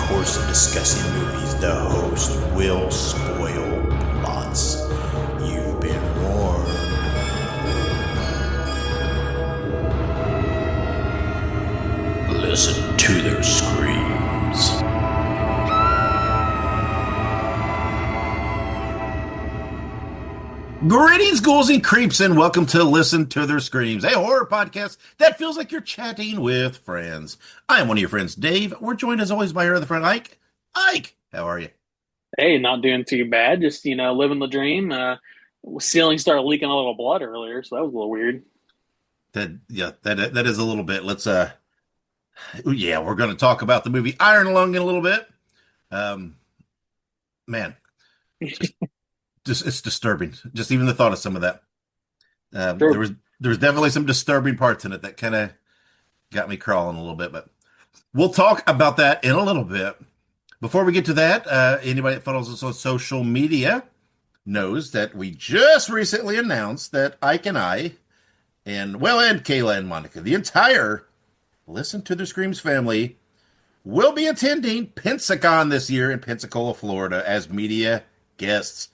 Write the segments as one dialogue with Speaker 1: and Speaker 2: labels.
Speaker 1: course of discussing movies, the host will spoil lots. You've been warned. Listen to their screams. Greetings, ghouls and creeps, and welcome to Listen to Their Screams, a horror podcast that feels like you're chatting with friends. I am one of your friends, Dave. We're joined as always by our other friend, Ike. Ike, how are you?
Speaker 2: Hey, not doing too bad. Just, living the dream. Ceiling started leaking a little blood earlier, so that was a little weird.
Speaker 1: That is a little bit. We're going to talk about the movie Iron Lung in a little bit. Um, man, just it's disturbing. Just even the thought of some of that. There
Speaker 2: True.
Speaker 1: was definitely some disturbing parts in it that kind of got me crawling a little bit, but we'll talk about that in a little bit. Before we get to that, anybody that follows us on social media knows that we just recently announced that Ike and I, and Kayla and Monica, the entire Listen to the Screams family, will be attending Pensacon this year in Pensacola, Florida, as media guests.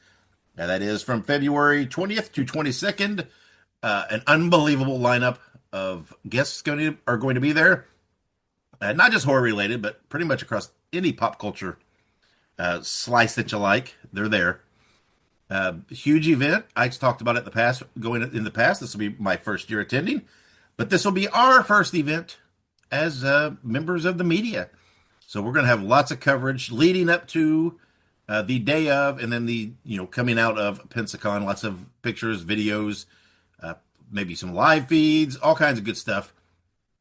Speaker 1: Now, that is from February 20th to 22nd. An unbelievable lineup of guests are going to be there. Not just horror related, but pretty much across any pop culture slice that you like. They're there. Huge event. Ike's talked about it in the past. This will be my first year attending, but this will be our first event as members of the media. So we're going to have lots of coverage leading up to the day of, and then the coming out of Pensacon. Lots of pictures, videos, maybe some live feeds, all kinds of good stuff.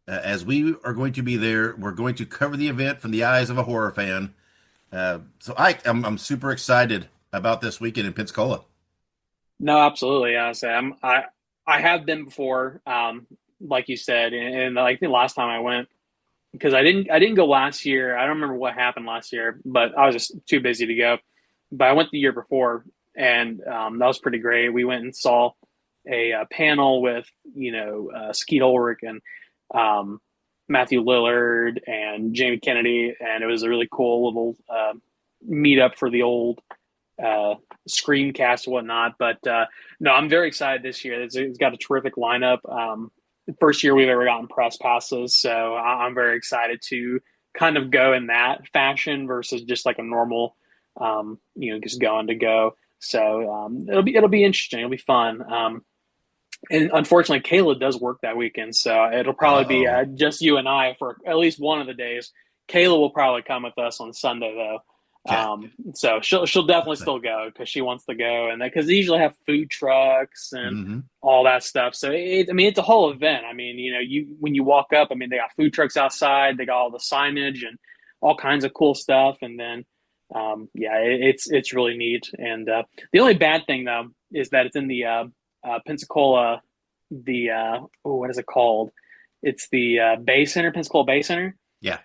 Speaker 1: As we are going to be there, we're going to cover the event from the eyes of a horror fan. I'm super excited about this weekend in Pensacola.
Speaker 2: No, absolutely. I have been before, like you said, and like the last time I went, because I didn't go last year. I don't remember what happened last year, but I was just too busy to go. But I went the year before, and that was pretty great. We went and saw a panel with Skeet Ulrich and Matthew Lillard and Jamie Kennedy, and it was a really cool little meetup for the old Screamcast and whatnot. But no, I'm very excited this year. It's got a terrific lineup. First year we've ever gotten press passes, so I'm very excited to kind of go in that fashion versus just like a normal, just going to go. So it'll be interesting. It'll be fun. And unfortunately, Kayla does work that weekend, so it'll probably be
Speaker 1: Uh-oh.
Speaker 2: just you and I for at least one of the days. Kayla will probably come with us on Sunday though.
Speaker 1: Okay.
Speaker 2: So she'll definitely still go because she wants to go, and because they usually have food trucks and
Speaker 1: Mm-hmm.
Speaker 2: all that stuff. So it's a whole event. I mean, when you walk up, I mean, they got food trucks outside, they got all the signage and all kinds of cool stuff, and then it's really neat. And the only bad thing though is that it's in the Pensacola, what is it called? It's the Bay Center, Pensacola Bay Center.
Speaker 1: Yeah.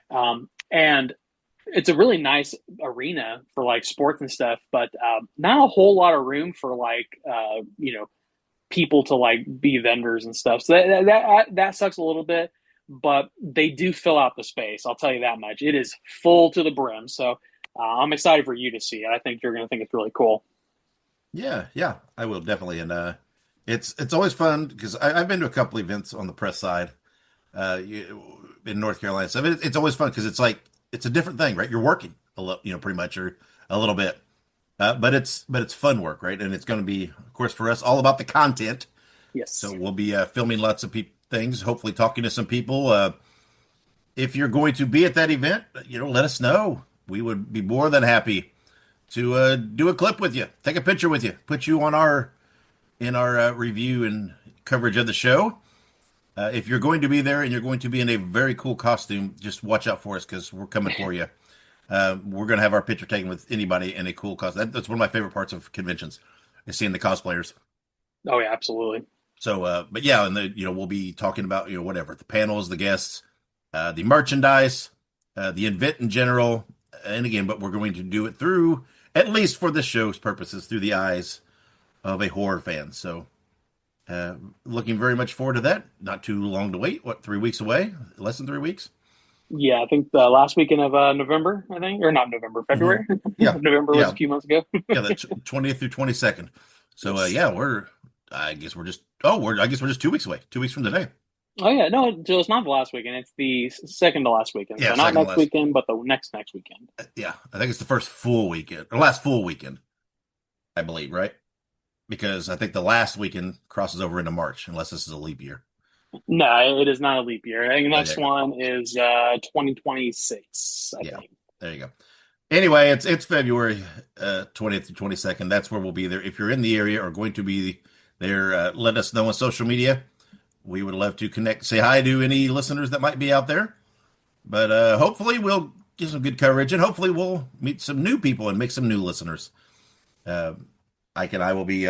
Speaker 2: And it's a really nice arena for like sports and stuff, but not a whole lot of room for like people to like be vendors and stuff. So that sucks a little bit, but they do fill out the space. I'll tell you that much. It is full to the brim. So I'm excited for you to see it. I think you're going to think it's really cool.
Speaker 1: Yeah, I will definitely. And it's always fun because I've been to a couple events on the press side in North Carolina. So it's always fun because it's a different thing, right? You're working a little, pretty much, or a little bit, but it's fun work, right? And it's going to be, of course, for us, all about the content. So
Speaker 2: Yes.
Speaker 1: we'll be filming lots of things, hopefully talking to some people. If you're going to be at that event, let us know. We would be more than happy to do a clip with you, take a picture with you, put you on our review and coverage of the show. If you're going to be there and you're going to be in a very cool costume, just watch out for us because we're coming for you. We're going to have our picture taken with anybody in a cool costume. That's one of my favorite parts of conventions is seeing the cosplayers.
Speaker 2: Oh yeah, absolutely.
Speaker 1: So, but yeah, and we'll be talking about whatever the panels, the guests, the merchandise, the event in general, and again, but we're going to do it through, at least for the show's purposes, through the eyes of a horror fan. So, looking very much forward to that. Not too long to wait. What, 3 weeks away? Less than 3 weeks.
Speaker 2: Yeah, I think the last weekend of November, I think, or not November,
Speaker 1: Hmm.
Speaker 2: February.
Speaker 1: Yeah,
Speaker 2: November was a
Speaker 1: yeah,
Speaker 2: few months ago.
Speaker 1: yeah. The 20th through 22nd. So
Speaker 2: Yes.
Speaker 1: yeah, I guess we're just. Oh, I guess we're just 2 weeks away. 2 weeks from today.
Speaker 2: Oh yeah, no, Jill, it's not the last weekend. It's the second to last weekend.
Speaker 1: Yeah,
Speaker 2: So not
Speaker 1: second to
Speaker 2: next
Speaker 1: last.
Speaker 2: weekend, but the next weekend.
Speaker 1: Yeah, I think it's the first full weekend or last full weekend, I believe, right? Because I think the last weekend crosses over into March, unless this is a leap year.
Speaker 2: No, it is not a leap year. I think the
Speaker 1: Oh, there
Speaker 2: next
Speaker 1: you go.
Speaker 2: one is 2026, I
Speaker 1: Yeah,
Speaker 2: think.
Speaker 1: there you go. Anyway, it's February 20th to 22nd. That's where we'll be there. If you're in the area or going to be there, let us know on social media. We would love to connect, say hi to any listeners that might be out there. But hopefully we'll get some good coverage, and hopefully we'll meet some new people and make some new listeners. Uh, Ike and I will be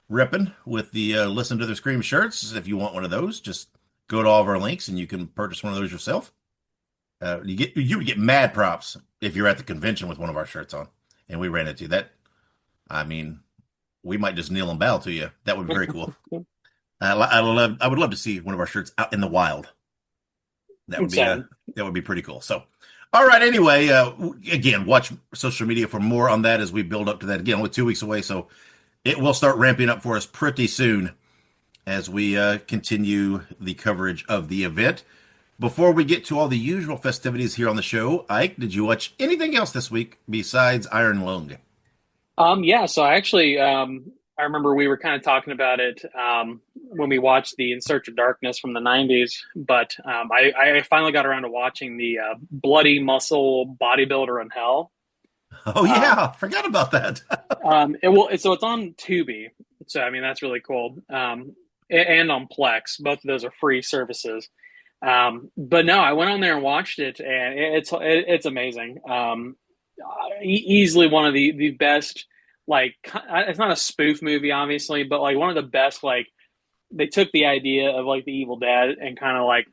Speaker 1: ripping with the Listen to the Scream shirts. If you want one of those, just go to all of our links and you can purchase one of those yourself. You would get mad props if you're at the convention with one of our shirts on, and we ran into you. That. I mean, we might just kneel and bow to you. That would be very cool. I would love to see one of our shirts out in the wild. That would be
Speaker 2: Insane.
Speaker 1: that would be pretty cool. So, all right. Anyway, again, watch social media for more on that as we build up to that. Again, only 2 weeks away, so it will start ramping up for us pretty soon as we continue the coverage of the event. Before we get to all the usual festivities here on the show, Ike, did you watch anything else this week besides Iron Lung?
Speaker 2: Yeah, so I remember we were kind of talking about it when we watched the In Search of Darkness from the 90s, but I finally got around to watching the Bloody Muscle Bodybuilder in Hell.
Speaker 1: Oh
Speaker 2: Um,
Speaker 1: yeah, forgot about that.
Speaker 2: so it's on Tubi, so I mean that's really cool, and on Plex. Both of those are free services. But no, I went on there and watched it, and it's amazing. Easily one of the best. Like it's not a spoof movie, obviously, but like one of the best. Like they took the idea of like the Evil Dead and kind of like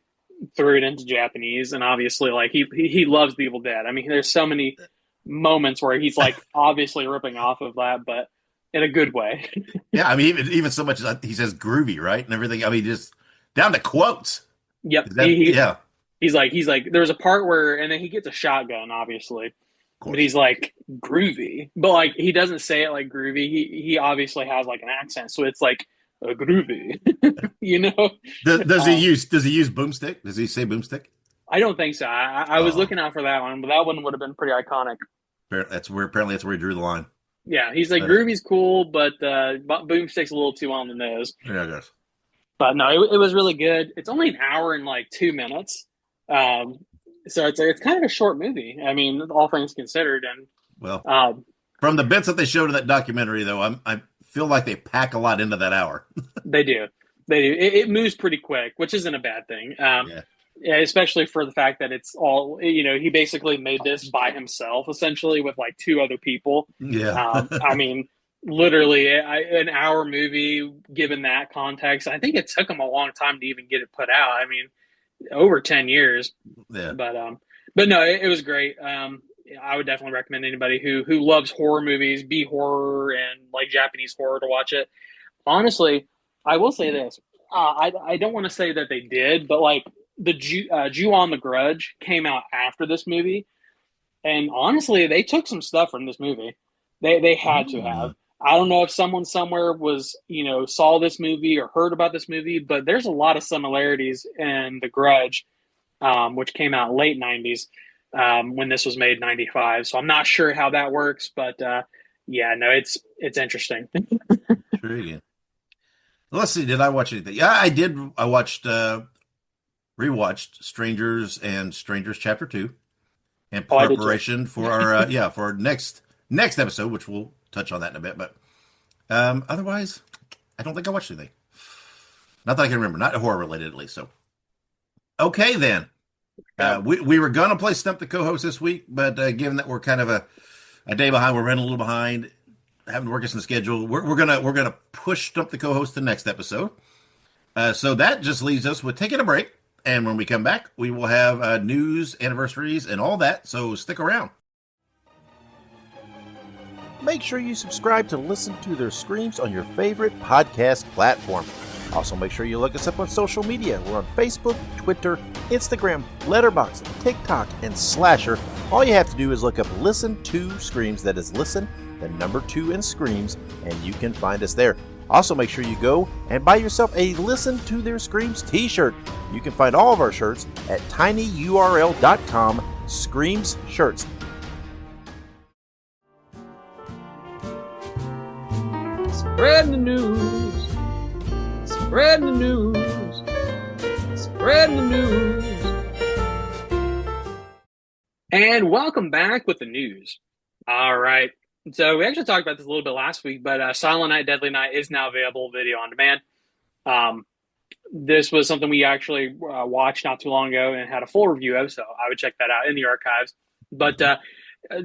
Speaker 2: threw it into Japanese, and obviously like he loves the Evil Dead. I mean, there's so many moments where he's like obviously ripping off of that, but in a good way.
Speaker 1: Yeah, I mean, even so much as he says groovy, right, and everything. I mean, just down to quotes.
Speaker 2: Yep,
Speaker 1: Is that yeah, of
Speaker 2: he's like there's a part where and then he gets a shotgun, obviously, but
Speaker 1: course.
Speaker 2: he's like groovy, but like he doesn't say it like groovy. He obviously has like an accent, so it's like groovy, you know. Um,
Speaker 1: Does he use boomstick? Does he say boomstick?
Speaker 2: I don't think so. I was
Speaker 1: Oh,
Speaker 2: looking out for that one, but that one would have been pretty iconic.
Speaker 1: that's where he drew the line.
Speaker 2: Yeah, he's like
Speaker 1: But
Speaker 2: groovy's cool, but boomstick's a little too on the nose.
Speaker 1: yeah, I guess.
Speaker 2: But no, it was really good. It's only an hour and like 2 minutes, um, so it's kind of a short movie. I mean, all things considered, and
Speaker 1: Well,
Speaker 2: um,
Speaker 1: from the bits that they showed in that documentary, though, I feel like they pack a lot into that hour.
Speaker 2: they do, they do. It moves pretty quick, which isn't a bad thing.
Speaker 1: Yeah,
Speaker 2: Yeah, especially for the fact that it's all he basically made this by himself, essentially with like two other people.
Speaker 1: yeah.
Speaker 2: I mean, literally an hour movie given that context. I think it took him a long time to even get it put out. I mean, over 10 years.
Speaker 1: Yeah.
Speaker 2: But no, it was great. I would definitely recommend anybody who loves horror movies, B horror and like Japanese horror to watch it. Honestly, I will say this. I don't want to say that they did, but like the Jew on the Grudge came out after this movie, and honestly, they took some stuff from this movie. They had to have.
Speaker 1: Mm.
Speaker 2: I don't know if someone somewhere was saw this movie or heard about this movie, but there's a lot of similarities in The Grudge, which came out late '90s when this was made '95. So I'm not sure how that works, but yeah, no, it's interesting.
Speaker 1: Intriguing. Let's see. Did I watch anything? Yeah, I did. I watched, rewatched Strangers and Strangers Chapter 2 in
Speaker 2: Oh, I did too.
Speaker 1: preparation for our, for our next episode, which we'll touch on that in a bit. But otherwise, I don't think I watched anything. Not that I can remember. Not horror related, at least. So, okay, then.
Speaker 2: Yeah.
Speaker 1: We were going to play Stump the co-host this week, but given that we're kind of a day behind, we're running a little behind, having to work us in the schedule. We're gonna push Stump the co-host to the next episode. So that just leaves us with taking a break, and when we come back, we will have news, anniversaries, and all that. So stick around. Make sure you subscribe to listen to their screams on your favorite podcast platform.
Speaker 3: Also, make sure you look us up on social media. We're on Facebook, Twitter, Instagram, Letterboxd, TikTok, and Slasher. All you have to do is look up Listen to Screams. That is Listen, the number 2 in Screams, and you can find us there. Also, make sure you go and buy yourself a Listen to Their Screams t-shirt. You can find all of our shirts at tinyurl.com/Screams Shirts.
Speaker 2: Spreading the news. Spreading the news. Spreading the news. And welcome back with the news. All right. So we actually talked about this a little bit last week, but Silent Night, Deadly Night is now available video on demand. This was something we actually watched not too long ago and had a full review of, so I would check that out in the archives. But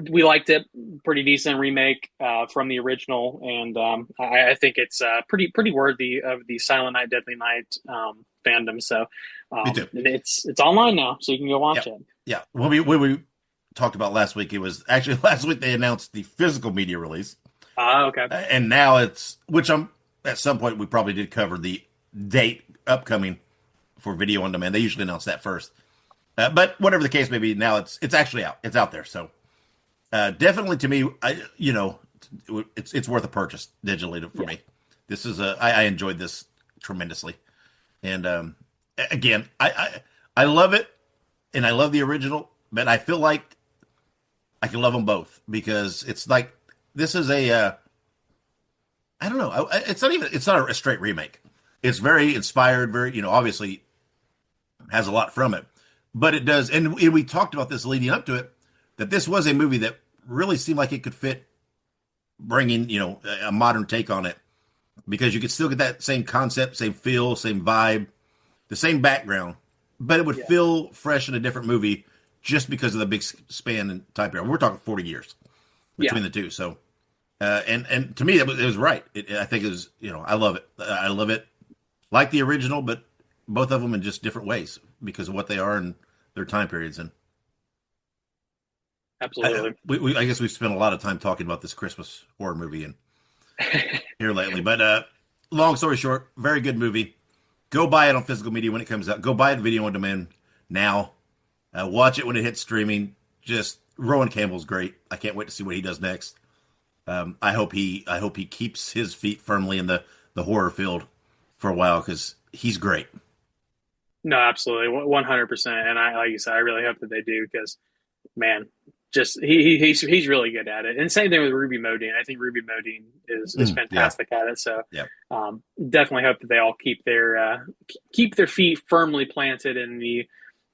Speaker 2: we liked it. Pretty decent remake from the original, and I think it's pretty worthy of the Silent Night, Deadly Night fandom. So
Speaker 1: Me too.
Speaker 2: it's online now, so you can go watch it.
Speaker 1: Yeah. When we talked about last week, it was actually last week they announced the physical media release.
Speaker 2: Okay.
Speaker 1: And now it's, which at some point we probably did cover the date upcoming for video on demand. They usually announce that first. But whatever the case may be, now it's actually out. It's out there. So definitely to me, it's worth a purchase digitally for me. This is I enjoyed this tremendously. And again, I love it, and I love the original, but I feel like I can love them both because it's like this is I don't know. It's not a straight remake. It's very inspired, very obviously has a lot from it, but it does. And we talked about this leading up to it, that this was a movie that really seemed like it could fit bringing a modern take on it, because you could still get that same concept, same feel, same vibe, the same background, but it would feel fresh in a different movie just because of the big span in time period. We're talking 40 years between the two. So, and to me, it was right. I think it was, I love it. I love it like the original, but both of them in just different ways because of what they are and their time periods. And
Speaker 2: absolutely,
Speaker 1: I guess we've spent a lot of time talking about this Christmas horror movie and here lately. But long story short, very good movie. Go buy it on physical media when it comes out. Go buy it video on demand now. Watch it when it hits streaming. Just Rowan Campbell's great. I can't wait to see what he does next. I hope he keeps his feet firmly in the horror field for a while because he's great.
Speaker 2: No, absolutely, 100%. And like you said, I really hope that they do because, man, just he's really good at it. And same thing with Ruby Modine. I think Ruby Modine is fantastic at it. So definitely hope that they all keep their feet firmly planted in the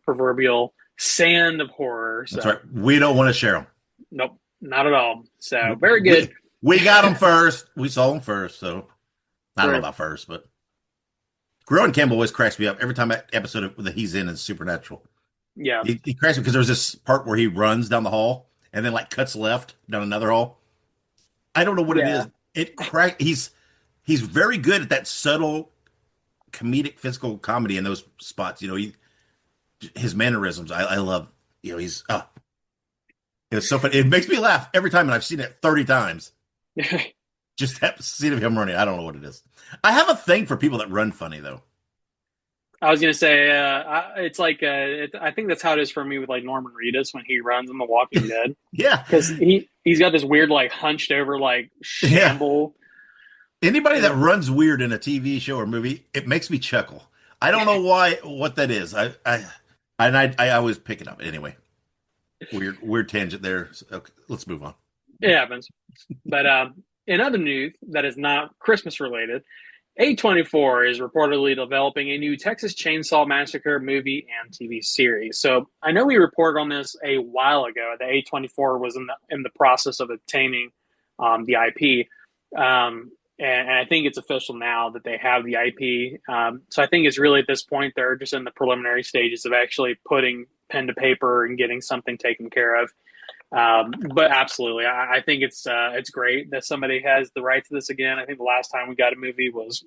Speaker 2: proverbial sand of horror. So.
Speaker 1: That's right. We don't want to share them.
Speaker 2: Nope, not at all. So very good.
Speaker 1: We got them first. We saw them first. So I don't know about first, but Rowan Campbell always cracks me up every time that episode that he's in is Supernatural.
Speaker 2: Yeah,
Speaker 1: he cracks me because there's this part where he runs down the hall and then cuts left down another hall. I don't know what it is. It He's very good at that subtle comedic physical comedy in those spots. His mannerisms. I love. He's it's so funny. It makes me laugh every time, and I've seen it 30 times. Just that scene of him running. I don't know what it is. I have a thing for people that run funny, though.
Speaker 2: I was gonna say it's like I think that's how it is for me with Norman Reedus when he runs in The Walking Dead.
Speaker 1: Yeah,
Speaker 2: because he's got this weird hunched over shamble.
Speaker 1: Yeah. Anybody that runs weird in a TV show or movie, it makes me chuckle. I don't know what that is. I always pick it up anyway. Weird tangent there. So, okay, let's move on.
Speaker 2: It happens. But in other news that is not Christmas related, A24 is reportedly developing a new Texas Chainsaw Massacre movie and TV series. So I know we reported on this a while ago that A24 was in the process of obtaining the IP. And I think it's official now that they have the IP. So I think it's really at this point, they're just in the preliminary stages of actually putting pen to paper and getting something taken care of. But absolutely, I think it's great that somebody has the rights to this again. I think the last time we got a movie was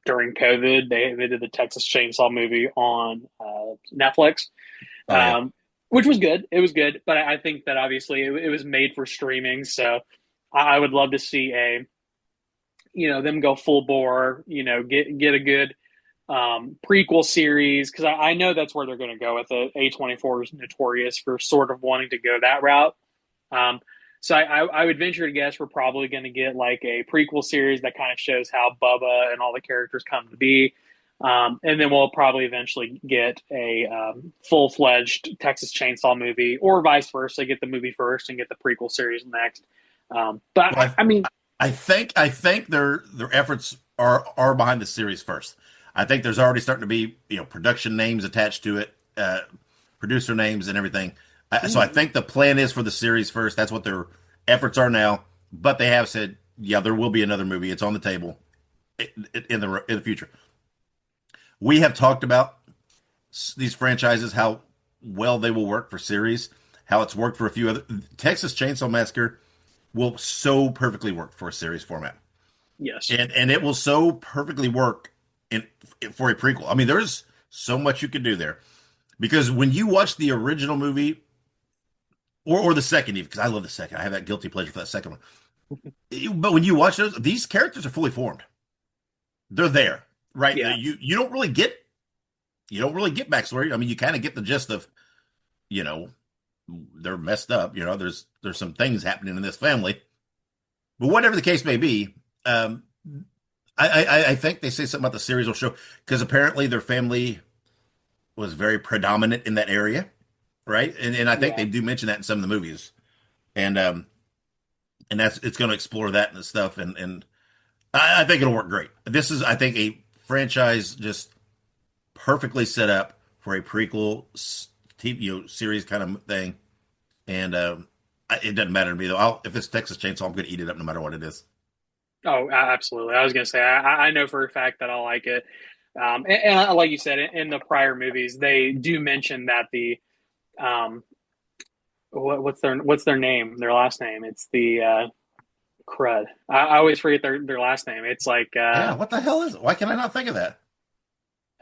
Speaker 2: during COVID. They did the Texas Chainsaw movie on Netflix, which was good. It was good, but I think that obviously it was made for streaming. So I would love to see them go full bore, get a good prequel series, because I know that's where they're going to go with it. A24 is notorious for sort of wanting to go that route. Um, so I would venture to guess we're probably going to get like a prequel series that kind of shows how Bubba and all the characters come to be. And then we'll probably eventually get a full-fledged Texas Chainsaw movie, or vice versa, get the movie first and get the prequel series next. But
Speaker 1: Well,
Speaker 2: I mean,
Speaker 1: I think their efforts are behind the series first. I think there's already starting to be production names attached to it, producer names and everything. So I think the plan is for the series first. That's what their efforts are now. But they have said, yeah, there will be another movie. It's on the table in the future. We have talked about these franchises, how well they will work for series, how it's worked for a few other. Texas Chainsaw Massacre will so perfectly work for a series format,
Speaker 2: yes,
Speaker 1: and it will so perfectly work for a prequel. I mean, there's so much you can do there because when you watch the original movie or the second, even because I love the second, I have that guilty pleasure for that second one. But when you watch those, these characters are fully formed. They're there, right?
Speaker 2: yeah,
Speaker 1: You don't really get backstory. I mean, you kind of get the gist of, you know, they're messed up. There's some things happening in this family. But whatever the case may be, I think they say something about the series will show because apparently their family was very predominant in that area, right? And I think
Speaker 2: yeah.
Speaker 1: they do mention that in some of the movies, and that's it's going to explore that and stuff, and I think it'll work great. This is, I think, a franchise just perfectly set up for a prequel TV series kind of thing, and it doesn't matter to me though. If it's Texas Chainsaw, I'm going to eat it up no matter what it is.
Speaker 2: Oh, absolutely. I was going to say, I know for a fact that I like it. And like you said, in the prior movies, they do mention that um, what's their name, their last name? It's the crud. I always forget their last name. It's like,
Speaker 1: Yeah, what the hell is it? Why can I not think of that?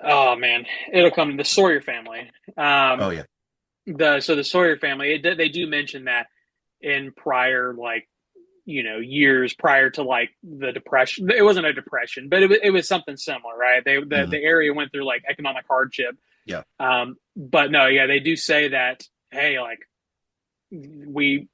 Speaker 2: oh man, it'll come to the Sawyer family.
Speaker 1: Oh yeah,
Speaker 2: The Sawyer family, they do mention that in prior, like, years prior to like the depression. It wasn't a depression, but it was something similar, right? The
Speaker 1: hmm
Speaker 2: area went through like economic hardship.
Speaker 1: yeah,
Speaker 2: But no, yeah, they do say that, hey, like, we,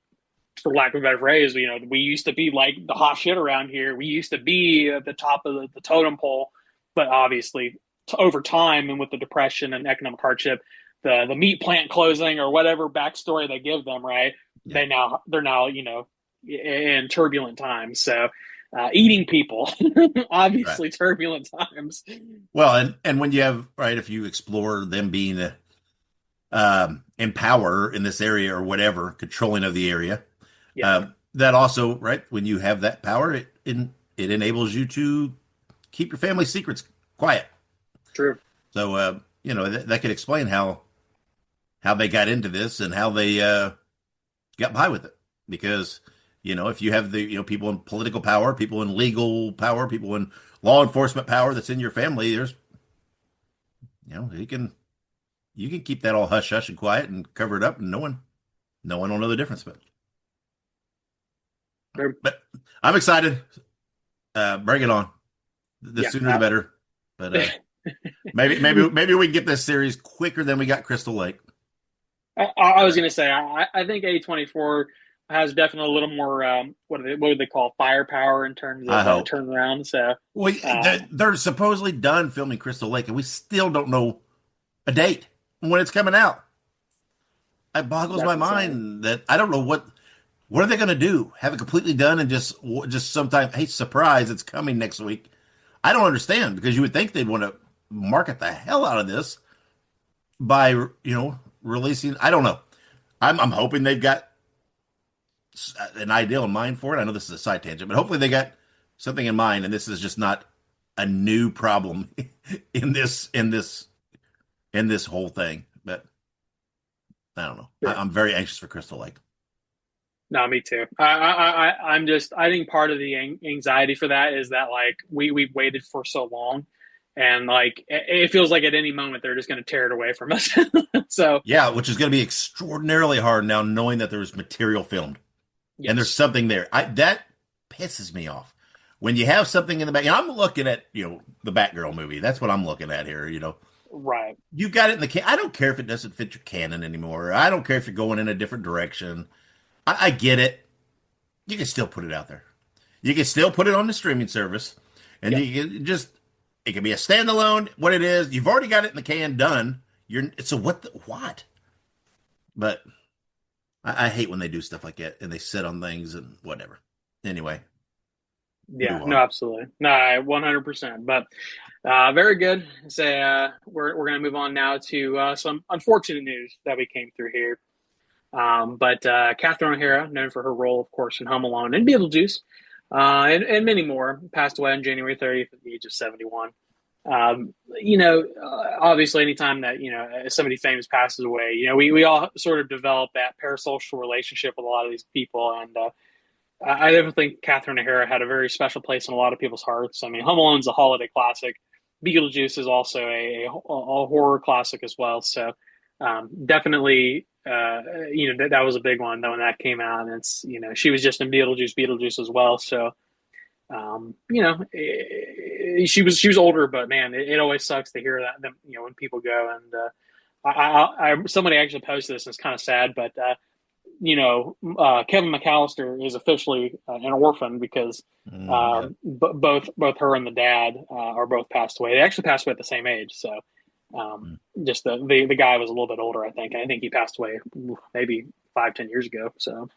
Speaker 2: for lack of a better phrase, we used to be like the hot shit around here. We used to be at the top of the totem pole, but obviously, over time and with the depression and economic hardship, the meat plant closing or whatever backstory they give them, right?
Speaker 1: yeah,
Speaker 2: They're now in turbulent times. So, eating people,
Speaker 1: right.
Speaker 2: obviously turbulent times.
Speaker 1: Well, and when you have right, if you explore them being in power in this area or whatever, controlling of the area,
Speaker 2: Yeah,
Speaker 1: that also right when you have that power, it enables you to keep your family secrets quiet.
Speaker 2: true.
Speaker 1: So that could explain how they got into this and how they got by with it. Because if you have the people in political power, people in legal power, people in law enforcement power that's in your family, there's you can keep that all hush hush and quiet and cover it up, and no one will know the difference.
Speaker 2: True.
Speaker 1: But I'm excited. Bring it on. The
Speaker 2: Yeah.
Speaker 1: sooner the better. But maybe we can get this series quicker than we got Crystal Lake.
Speaker 2: I was
Speaker 1: Uh,
Speaker 2: going to say, I think A24 has definitely a little more, what do they call, firepower in terms
Speaker 1: I
Speaker 2: of
Speaker 1: hope.
Speaker 2: turnaround. So,
Speaker 1: Well,
Speaker 2: uh,
Speaker 1: they're supposedly done filming Crystal Lake, and we still don't know a date when it's coming out. It boggles
Speaker 2: that's
Speaker 1: my
Speaker 2: insane.
Speaker 1: mind that I don't know what are they going to do? Have it completely done and just sometime, hey, surprise, it's coming next week. I don't understand because you would think they'd want to market the hell out of this by releasing. I don't know. I'm hoping they've got an idea in mind for it. I know this is a side tangent, but hopefully they got something in mind, and this is just not a new problem in this whole thing. But I don't know.
Speaker 2: Sure.
Speaker 1: I'm very anxious for Crystal Lake.
Speaker 2: No, me too. I think part of the anxiety for that is that, like, we've waited for so long, and like it feels like at any moment they're just going to tear it away from us. So,
Speaker 1: Yeah, which is going to be extraordinarily hard now, knowing that there's material filmed and there's
Speaker 2: yes,
Speaker 1: something there. That pisses me off when you have something in the back, and I'm looking at, the Batgirl movie. That's what I'm looking at here.
Speaker 2: Right.
Speaker 1: You got it in the can. I don't care if it doesn't fit your canon anymore. I don't care if you're going in a different direction. I get it. You can still put it out there. You can still put it on the streaming service, and
Speaker 2: Yep.
Speaker 1: you can just it can be a standalone. What it is, you've already got it in the can, done. So what? But I hate when they do stuff like that and they sit on things and whatever. Anyway,
Speaker 2: Yeah,
Speaker 1: move
Speaker 2: no,
Speaker 1: on.
Speaker 2: absolutely. No, 100%. But very good. Say we're going to move on now to some unfortunate news that we came through here. But Catherine O'Hara, known for her role, of course, in Home Alone and Beetlejuice, and many more, passed away on January 30th at the age of 71. Obviously, anytime that somebody famous passes away, we all sort of develop that parasocial relationship with a lot of these people, and I definitely think Catherine O'Hara had a very special place in a lot of people's hearts. I mean, Home Alone's a holiday classic. Beetlejuice is also a horror classic as well. So definitely, that was a big one though when that came out. And it's she was just in Beetlejuice as well. So she was older, but man, it always sucks to hear that them when people go. And somebody actually posted this, and it's kind of sad, but Kevin McAllister is officially an orphan because
Speaker 1: Yeah.
Speaker 2: both her and the dad are both passed away. They actually passed away at the same age, so
Speaker 1: Mm.
Speaker 2: just the guy was a little bit older. I think. I think he passed away maybe 5-10 years ago. So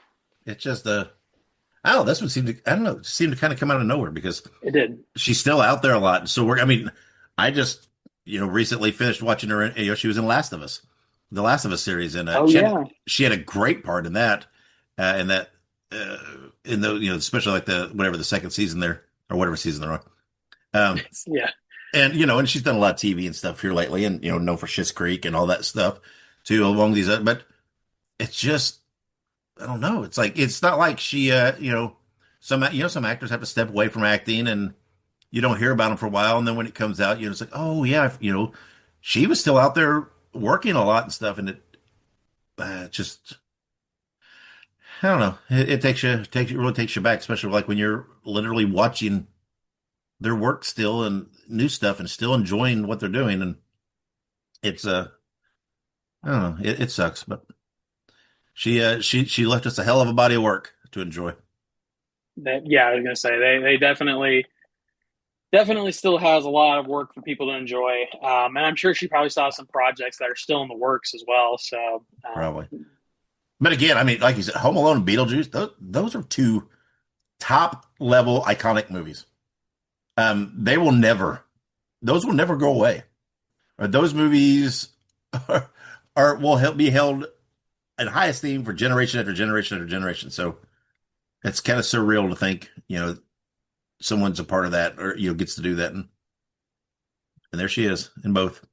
Speaker 1: It's just I don't know. This one seemed to, I don't know, seemed to kind of come out of nowhere because
Speaker 2: it did.
Speaker 1: she's still out there a lot. So I mean, I just, recently finished watching her. She was in the Last of Us series, and
Speaker 2: Oh yeah,
Speaker 1: she had a great part in that, in that, uh, in the, especially like the whatever the second season there or whatever season they're on. Um,
Speaker 2: yeah,
Speaker 1: and and she's done a lot of TV and stuff here lately, and known for Schitt's Creek and all that stuff too, along these. But it's just, I don't know. It's like it's not like she, some actors have to step away from acting and you don't hear about them for a while, and then when it comes out, it's like, oh yeah, she was still out there working a lot and stuff, and just I don't know. It really takes you back, especially like when you're literally watching their work still and new stuff and still enjoying what they're doing, and it's I don't know. It sucks, but she left us a hell of a body of work to enjoy.
Speaker 2: yeah. I was gonna say they definitely still has a lot of work for people to enjoy, and I'm sure she probably saw some projects that are still in the works as well. So
Speaker 1: Probably. But again, I mean, like you said, Home Alone and Beetlejuice, those are two top level iconic movies. They will never, those will never go away. Those movies will be held in high esteem for generation after generation after generation. So it's kind of surreal to think, someone's a part of that or, gets to do that. And there she is in both.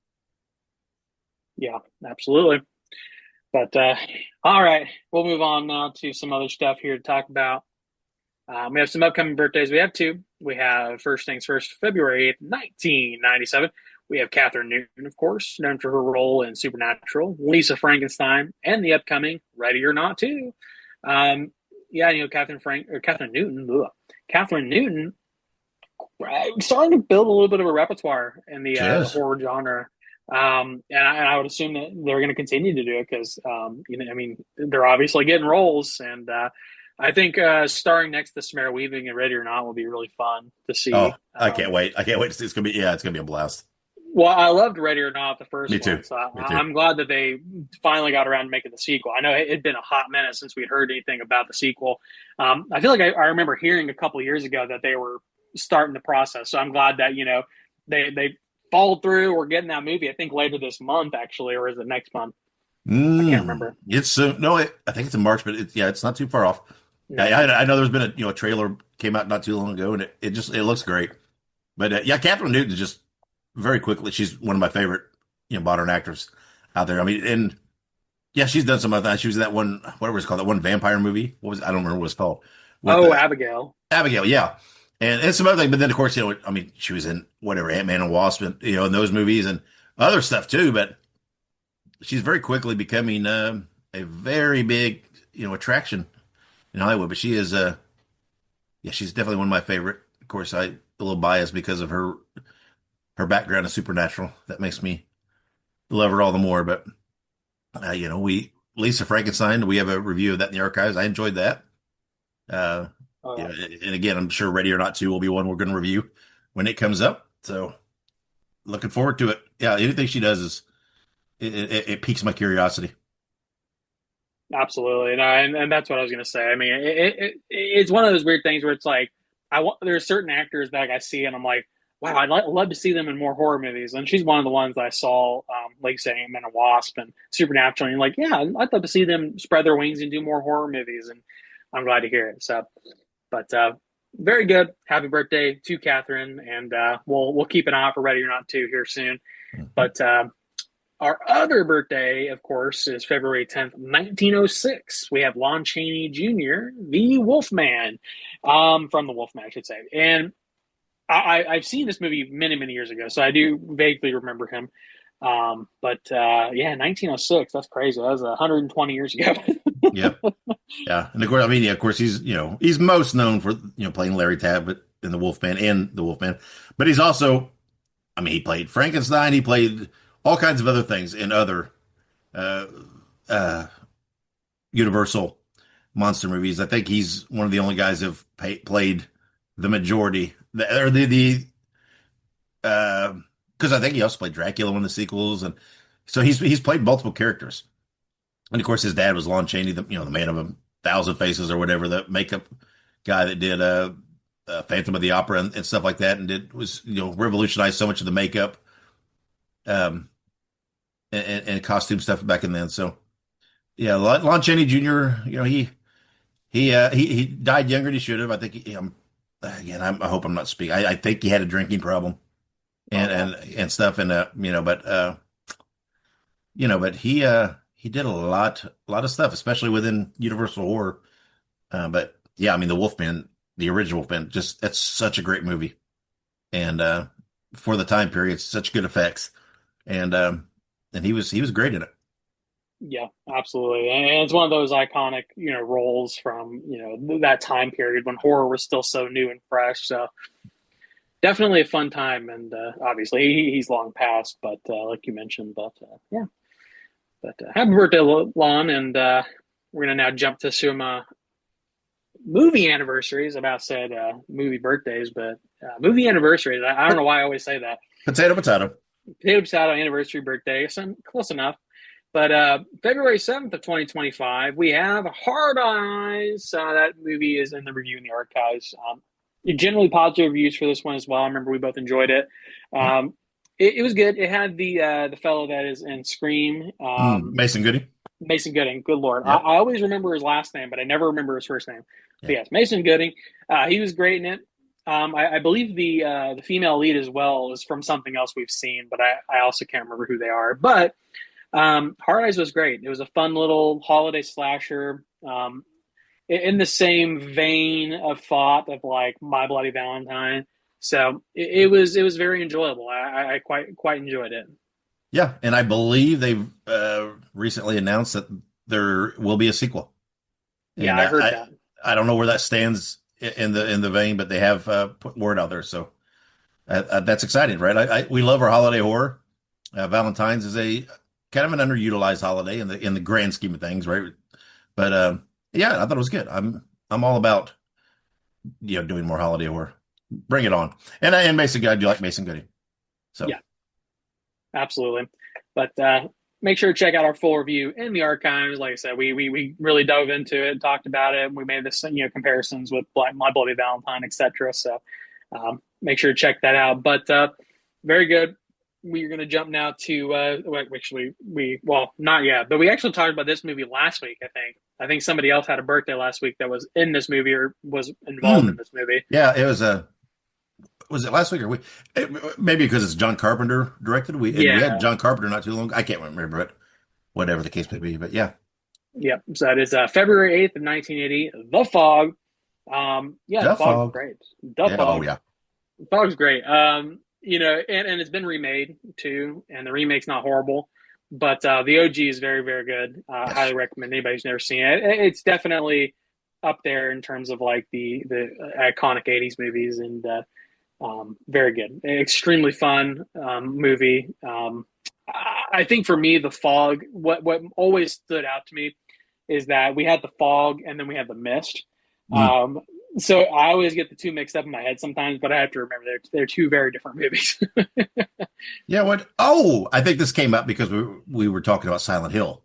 Speaker 2: yeah, absolutely. But all right, we'll move on now to some other stuff here to talk about. We have some upcoming birthdays. We have two. We have first things first, February 8th, 1997. We have Catherine Newton, of course, known for her role in Supernatural, Lisa Frankenstein, and the upcoming Ready or Not 2. Yeah, Catherine Newton. Ugh. Catherine Newton starting to build a little bit of a repertoire in
Speaker 1: She
Speaker 2: the
Speaker 1: is.
Speaker 2: horror genre. And I would assume that they're going to continue to do it because, I mean, they're obviously getting roles. And I think starring next to Samara Weaving and Ready or Not will be really fun to
Speaker 1: Oh,
Speaker 2: see.
Speaker 1: I can't wait. I can't wait to see. It's gonna be a blast.
Speaker 2: Well, I loved Ready or Not, the
Speaker 1: Me
Speaker 2: first
Speaker 1: too.
Speaker 2: one, so
Speaker 1: Me too.
Speaker 2: I'm glad that they finally got around to making the sequel. I know it had been a hot minute since we'd heard anything about the sequel. I feel like I remember hearing a couple of years ago that they were starting the process, so I'm glad that they followed through. We're getting that movie, I think, later this month, actually, or is it next month? I can't remember.
Speaker 1: It's no, I think it's in March, but it's not too far off.
Speaker 2: No,
Speaker 1: I know there's been a trailer came out not too long ago, and it looks great. But yeah, Catherine Newton is just very quickly. She's one of my favorite modern actors out there. I mean, and yeah, she's done some other things. She was in that one, whatever it's called, that one vampire movie. What was I don't remember what it's called with
Speaker 2: oh, Abigail.
Speaker 1: Abigail. Yeah, and some other things. But then of course I mean, she was in whatever Ant-Man and Wasp, and in those movies and other stuff too. But she's very quickly becoming a very big attraction in Hollywood. But she is yeah, she's definitely one of my favorite course, I a little biased because of her background in Supernatural. That makes me love her all the more. But we Lisa Frankenstein. We have a review of that in the archives. I enjoyed that. Uh,
Speaker 2: Uh,
Speaker 1: and again, I'm sure Ready or Not 2 will be one we're going to review when it comes up. So looking forward to it. Yeah, anything she does is it piques my curiosity.
Speaker 2: Absolutely, and that's what I was gonna say. I mean, it's one of those weird things where it's like there's certain actors that like, I see and I'm like, wow, love to see them in more horror movies. And she's one of the ones that I saw, like saying Man and Wasp and Supernatural. And you're like, yeah, I'd love to see them spread their wings and do more horror movies. And I'm glad to hear it. So, but very good. Happy birthday to Catherine, and we'll keep an eye out for Ready or Not Two here soon.
Speaker 1: Mhm.
Speaker 2: But our other birthday, of course, is February 10th, 1906. We have Lon Chaney Jr., the Wolfman, from the Wolfman, I should say. And I've seen this movie many, many years ago, so I do vaguely remember him. But yeah, 1906, that's crazy. That was 120 years ago.
Speaker 1: Yeah, yeah, and of course, I mean, yeah, of course, he's most known for playing Larry Tablet in the Wolfman, but he's also, I mean, he played Frankenstein, he played all kinds of other things in other uh, uh, Universal monster movies. I think he's one of the only guys who've played the majority, or because I think he also played Dracula in one of the sequels, and so he's played multiple characters. And of course, his dad was Lon Chaney, the man of a thousand faces or whatever, the makeup guy that did Phantom of the Opera and stuff like that, and was revolutionized so much of the makeup um, and costume stuff back in then. So yeah, Lon Chaney Jr. He died younger than he should have. I think again, I hope I'm not speaking. I think he had a drinking problem
Speaker 2: Oh
Speaker 1: and
Speaker 2: wow.
Speaker 1: stuff, and but he did a lot of stuff, especially within Universal horror. But yeah, I mean, the Wolfman, the original Wolfman, just that's such a great movie, and for the time period, such good effects, and he was great in it.
Speaker 2: Yeah, absolutely. And it's one of those iconic, roles from, that time period when horror was still so new and fresh. So definitely a fun time. And obviously he's long past, but like you mentioned, but yeah. But happy birthday, Lon. And we're going to now jump to some movie anniversaries. About said movie birthdays, but movie anniversaries. I don't know why I always say that.
Speaker 1: Potato, potato.
Speaker 2: Potato Potato anniversary birthday. So close enough. But February 7th of 2025, we have Hard Eyes. That movie is in the review in the archives. Generally positive reviews for this one as well. I remember we both enjoyed it. Um, it was good. It had the fellow that is in Scream,
Speaker 1: Mason Goody.
Speaker 2: Mason Gooding. Good Lord. I,
Speaker 1: Yep.
Speaker 2: I always remember his last name, but I never remember his first name. But
Speaker 1: Yeah.
Speaker 2: yes, Mason Gooding. He was great in it. I believe the female lead as well is from something else we've seen, but I also can't remember who they are. But Hard Eyes was great. It was a fun little holiday slasher, in the same vein of thought of like My Bloody Valentine. So it was very enjoyable. I quite enjoyed it.
Speaker 1: Yeah, and I believe they've recently announced that there will be a sequel,
Speaker 2: Yeah,
Speaker 1: and
Speaker 2: I heard that.
Speaker 1: I don't know where that stands in the vein, but they have put word out there, so that's exciting, right? We love our holiday horror. Valentine's is a kind of an underutilized holiday in the grand scheme of things, right? But yeah, I thought it was good. I'm all about doing more holiday horror. Bring it on, and Mason Goody, I do like Mason Goody, so
Speaker 2: Yeah, absolutely. But make sure to check out our full review in the archives. Like I said, we really dove into it, talked about it. We made this comparisons with My Bloody Valentine, etc. So make sure to check that out. But very good. We're going to jump now to actually not yet, but we actually talked about this movie last week. I think somebody else had a birthday last week that was in this movie or was involved in this movie.
Speaker 1: yeah, it was it last week or week? Maybe because it's John Carpenter directed. We had
Speaker 2: Yeah.
Speaker 1: John Carpenter not too long. I can't remember, but whatever the case may be. But yeah,
Speaker 2: Yep. So that is February 8th of 1980. The Fog. Yeah, The
Speaker 1: the
Speaker 2: Fog's
Speaker 1: fog.
Speaker 2: great. The
Speaker 1: Yeah. Oh
Speaker 2: Fog.
Speaker 1: yeah.
Speaker 2: The Fog's great. And it's been remade too, and the remake's not horrible, but the OG is very, very good.
Speaker 1: Yes.
Speaker 2: Highly recommend anybody who's never seen it. It's definitely up there in terms of like the iconic '80s movies, and very good, extremely fun movie. I think for me, The Fog, what always stood out to me is that we had The Fog and then we had The Mist.
Speaker 1: Mm.
Speaker 2: So I always get the two mixed up in my head sometimes, but I have to remember they're two very different movies.
Speaker 1: Yeah, what? Oh, I think this came up because we were talking about Silent Hill,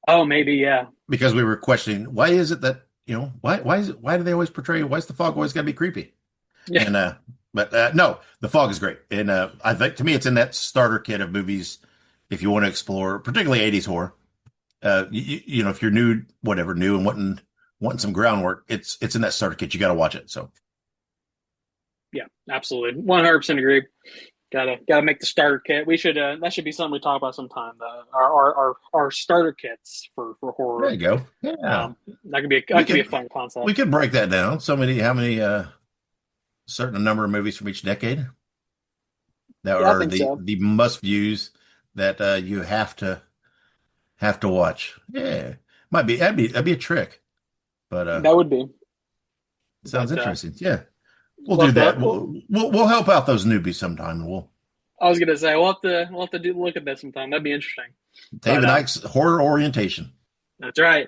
Speaker 2: Oh, maybe, yeah.
Speaker 1: because we were questioning why is it that, why do they always portray, why is the fog always got to be creepy?
Speaker 2: Yeah.
Speaker 1: And but no, the fog is great, and I think to me it's in that starter kit of movies if you want to explore, particularly '80s horror. If you're new and wanting some groundwork, it's in that starter kit. You got to watch it. So
Speaker 2: Yeah, absolutely. 100% agree. Gotta make the starter kit. We should that should be something we talk about sometime. Our starter kits for
Speaker 1: there
Speaker 2: horror.
Speaker 1: you go. Yeah,
Speaker 2: That could be a fun concept.
Speaker 1: we could break that down. How many certain number of movies from each decade that
Speaker 2: Yeah, I
Speaker 1: are
Speaker 2: think so.
Speaker 1: the must views that you have to watch. Yeah, might be that'd be a trick, but
Speaker 2: That would be.
Speaker 1: sounds
Speaker 2: But
Speaker 1: interesting. Yeah, we'll
Speaker 2: we'll
Speaker 1: do
Speaker 2: have to,
Speaker 1: that. We'll help out those newbies sometime. We'll
Speaker 2: I was gonna say we'll have to look at that sometime. That'd be interesting.
Speaker 1: Dave
Speaker 2: But
Speaker 1: and Ike's horror orientation.
Speaker 2: that's right.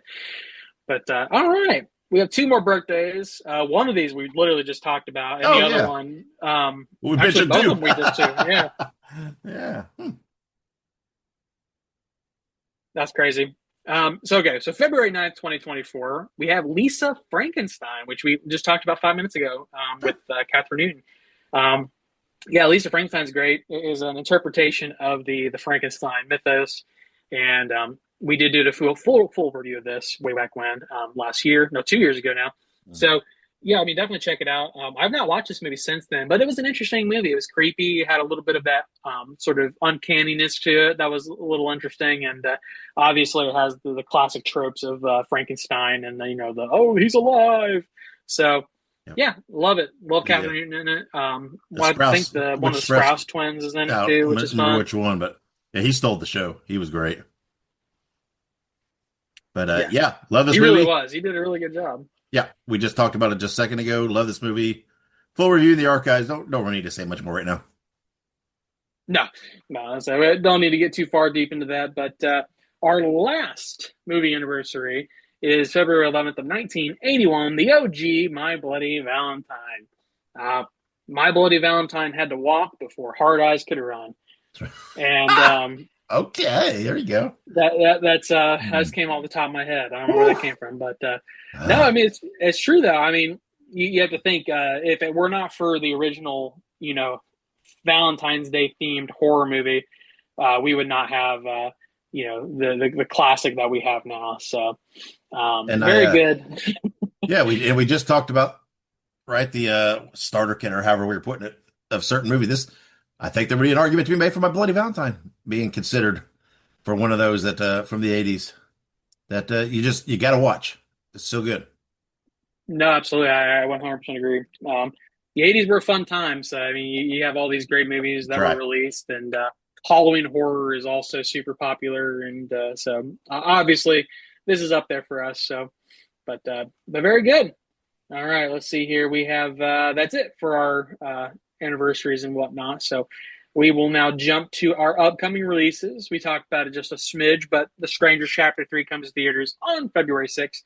Speaker 2: But all right, we have two more birthdays. One of these we literally just talked about, and
Speaker 1: Oh
Speaker 2: the other
Speaker 1: yeah,
Speaker 2: one,
Speaker 1: we
Speaker 2: actually
Speaker 1: mentioned
Speaker 2: both of
Speaker 1: two.
Speaker 2: them we did too. Yeah,
Speaker 1: Yeah.
Speaker 2: that's crazy. So February 9th, 2024, we have Lisa Frankenstein, which we just talked about 5 minutes ago with Catherine Newton. Um, yeah, Lisa Frankenstein's great. It is an interpretation of the Frankenstein mythos, and we did do a full review of this way back when last year, no, 2 years ago now. So yeah, I mean, definitely check it out. I've not watched this movie since then, but it was an interesting movie. It was creepy. It had a little bit of that sort of uncanniness to it that was a little interesting, and obviously it has the classic tropes of Frankenstein and the oh, he's alive. So
Speaker 1: Yep.
Speaker 2: yeah, love it. Love
Speaker 1: The,
Speaker 2: Catherine Newton in it.
Speaker 1: the
Speaker 2: I think
Speaker 1: Sprouse,
Speaker 2: one of
Speaker 1: which
Speaker 2: the
Speaker 1: Sprouse?
Speaker 2: Sprouse twins is in it
Speaker 1: I
Speaker 2: too,
Speaker 1: don't
Speaker 2: which is
Speaker 1: remember
Speaker 2: fun.
Speaker 1: which one, but yeah, he stole the show. He was great. But
Speaker 2: Yeah,
Speaker 1: yeah, love this
Speaker 2: he really
Speaker 1: movie.
Speaker 2: was. He did a really good job.
Speaker 1: Yeah, we just talked about it just a second ago. Love this movie. Full review in the archives. Don't really need to say much more right now.
Speaker 2: No. So I don't need to get too far deep into that. But our last movie anniversary is February 11th of 1981. The OG, My Bloody Valentine. My Bloody Valentine had to walk before Hard Eyes could run, and
Speaker 1: Okay, there you go.
Speaker 2: that's came off the top of my head. I don't know where that came from, but no, I mean it's true though. I mean, you have to think if it were not for the original, Valentine's Day themed horror movie, we would not have the classic that we have now. So
Speaker 1: And
Speaker 2: very good.
Speaker 1: yeah, we just talked about the starter kit or however we were putting it of certain movie. I think there would be an argument to be made for My Bloody Valentine being considered for one of those that from the '80s that you got to watch. It's so good.
Speaker 2: No, absolutely. I 100% agree. The 80s were a fun time. So, I mean, you have all these great movies that
Speaker 1: That's
Speaker 2: were
Speaker 1: right.
Speaker 2: released, and Halloween horror is also super popular. And so, obviously, this is up there for us. So, but very good. All right, let's see here. We have that's it for our anniversaries and whatnot. So, we will now jump to our upcoming releases. We talked about it just a smidge, but The Strangers Chapter 3 comes to theaters on February 6th.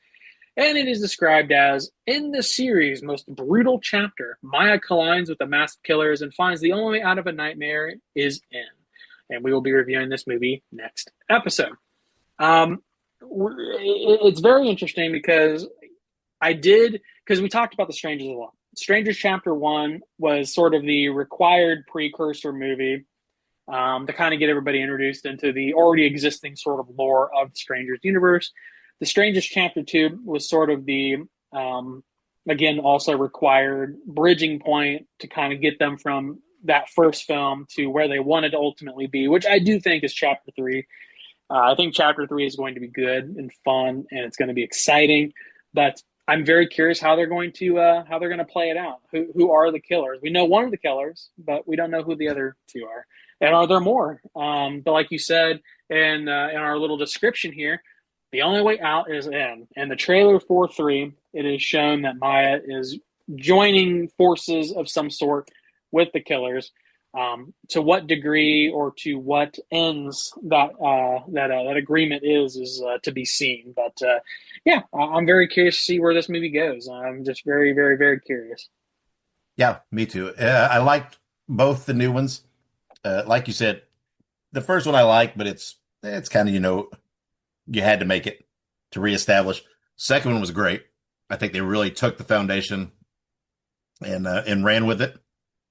Speaker 2: And it is described as, in the series' most brutal chapter, Maya collides with the masked killers and finds the only way out of a nightmare is in. And we will be reviewing this movie next episode. It's very interesting because we talked about The Strangers a lot. Strangers Chapter 1 was sort of the required precursor movie to kind of get everybody introduced into the already existing sort of lore of the Strangers universe. The Strangers Chapter 2 was sort of the, again, also required bridging point to kind of get them from that first film to where they wanted to ultimately be, which I do think is Chapter 3. I think Chapter 3 is going to be good and fun, and it's going to be exciting, but I'm very curious how they're going to play it out. Who are the killers? We know one of the killers, but we don't know who the other two are. And are there more? But like you said in our little description here, The only way out is in. And the trailer for 3, it is shown that Maya is joining forces of some sort with the killers. To what degree or to what ends that agreement is to be seen. But yeah, I'm very curious to see where this movie goes. I'm just very, very, very curious.
Speaker 1: Yeah, me too. I liked both the new ones. Like you said, the first one I liked, but it's kind of, you had to make it to reestablish. Second one was great. I think they really took the foundation and ran with it.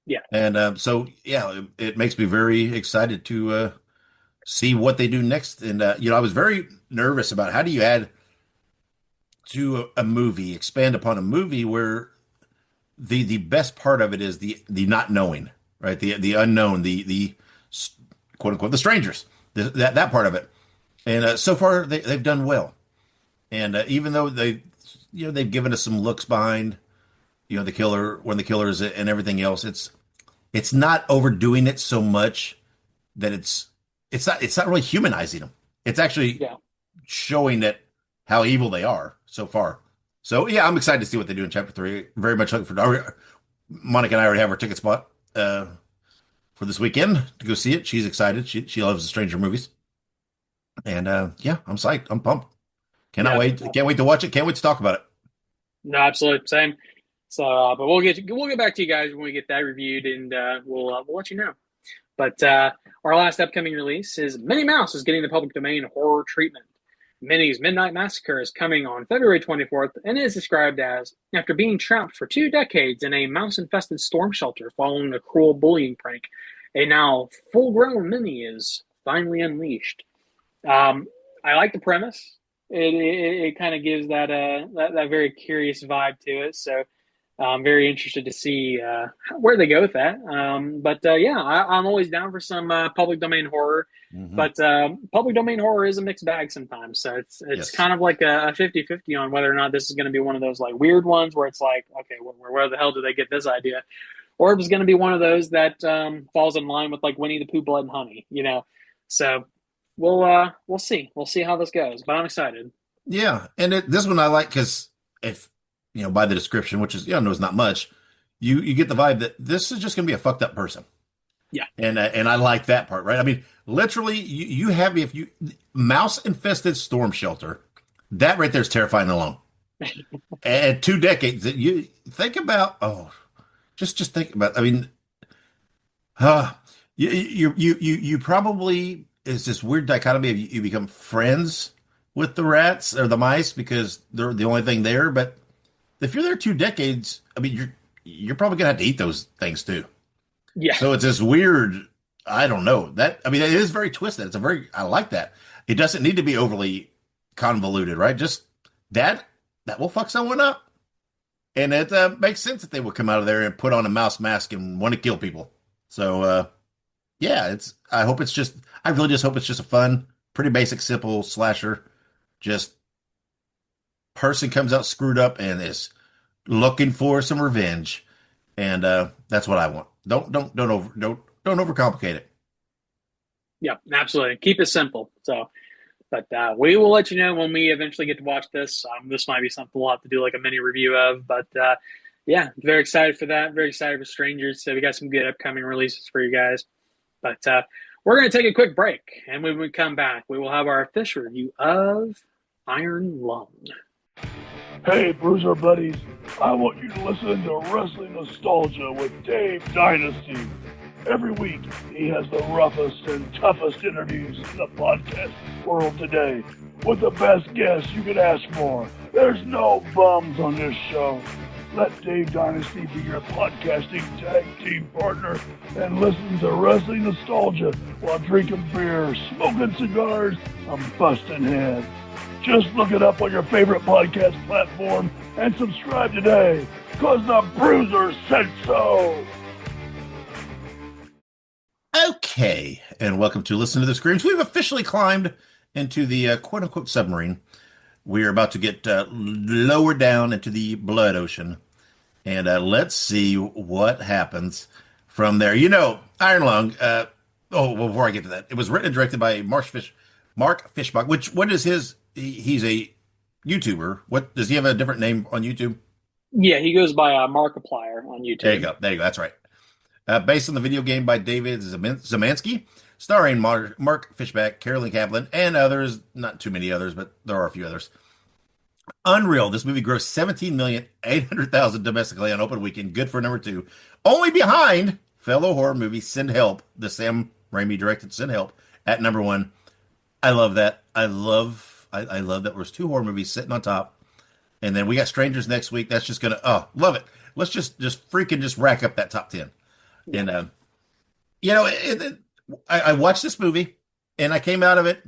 Speaker 2: Yeah,
Speaker 1: And so yeah, it makes me very excited to see what they do next. And I was very nervous about how do you add to a movie, expand upon a movie where the best part of it is the not knowing, right? The unknown, the quote unquote the strangers, that part of it. And so far they've done well. And even though they've given us some looks behind, the killer when the killer is and everything else, it's not overdoing it so much that it's not really humanizing them. It's actually
Speaker 2: yeah.
Speaker 1: showing that how evil they are so far. So yeah, I'm excited to see what they do in chapter 3. Very much looking for. Monica and I already have our ticket spot for this weekend to go see it. She's excited. She loves the Stranger movies, and yeah, I'm psyched. I'm pumped. Cannot
Speaker 2: Yeah.
Speaker 1: wait. Can't wait to watch it. Can't wait to talk about it.
Speaker 2: No, absolutely same. So, but we'll get back to you guys when we get that reviewed, and we'll let you know. But our last upcoming release is Minnie Mouse is getting the public domain horror treatment. Minnie's Midnight Massacre is coming on February 24th and is described as after being trapped for 2 decades in a mouse-infested storm shelter following a cruel bullying prank, a now full-grown Minnie is finally unleashed. I like the premise. It kind of gives that very curious vibe to it. So I'm very interested to see where they go with that. But yeah, I'm always down for some public domain horror.
Speaker 1: Mm-hmm.
Speaker 2: But public domain horror is a mixed bag sometimes. So it's
Speaker 1: Yes.
Speaker 2: kind of like a 50-50 on whether or not this is going to be one of those like weird ones where it's like, okay, where the hell did they get this idea? Or if it's going to be one of those that falls in line with like Winnie the Pooh, Blood and Honey, So we'll see. We'll see how this goes. But I'm excited.
Speaker 1: Yeah, and this one I like because if by the description, which is it's not much, you get the vibe that this is just going to be a fucked up person.
Speaker 2: Yeah,
Speaker 1: and I like that part, right? I mean, literally, you have if you mouse infested storm shelter, that right there is terrifying alone. And 2 decades that you think about, just think about. I mean, you probably is this weird dichotomy of you become friends with the rats or the mice because they're the only thing there, but if you're there 2 decades, I mean, you're probably gonna have to eat those things too.
Speaker 2: yeah,
Speaker 1: So it's this weird. I don't know that. I mean, it is very twisted. I like that. It doesn't need to be overly convoluted, right? Just that will fuck someone up, and it makes sense that they would come out of there and put on a mouse mask and want to kill people. So yeah, I hope it's just. I really just hope it's just a fun, pretty basic, simple slasher. Just person comes out screwed up and is looking for some revenge, and that's what I want. Don't overcomplicate it.
Speaker 2: yeah, absolutely. Keep it simple. So, but we will let you know when we eventually get to watch this. This might be something we'll have to do like a mini review of. But yeah, very excited for that. Very excited for Strangers. So we got some good upcoming releases for you guys. But we're going to take a quick break, and when we come back, we will have our official review of Iron Lung.
Speaker 4: Hey, Bruiser buddies, I want you to listen to Wrestling Nostalgia with Dave Dynasty. Every week, he has the roughest and toughest interviews in the podcast world today, with the best guests you could ask for. There's no bums on this show. Let Dave Dynasty be your podcasting tag team partner and listen to Wrestling Nostalgia while drinking beer, smoking cigars, and busting heads. Just look it up on your favorite podcast platform and subscribe today, because the Bruiser said so.
Speaker 1: Okay, and welcome to Listen to the Screams. We've officially climbed into the quote-unquote submarine. We are about to get lower down into the blood ocean, and let's see what happens from there. Iron Lung, well, before I get to that, it was written and directed by Mark Fishbach, what is his he's a YouTuber. What does he have a different name on YouTube?
Speaker 2: Yeah, he goes by Markiplier on
Speaker 1: There you
Speaker 2: YouTube.
Speaker 1: go. There you go. That's right. Based on the video game by David Zemansky, starring Mark Fishback, Carolyn Kaplan, and others. Not too many others, but there are a few others. Unreal. This movie grossed 17,800,000 domestically on open weekend. Good for number two. Only behind fellow horror movie Send Help, the Sam Raimi directed Send Help, at number one. I love that. I love that there's two horror movies sitting on top. And then we got Strangers next week. That's just gonna love it. Let's just freaking just rack up that top 10.
Speaker 2: Yeah.
Speaker 1: And I watched this movie and I came out of it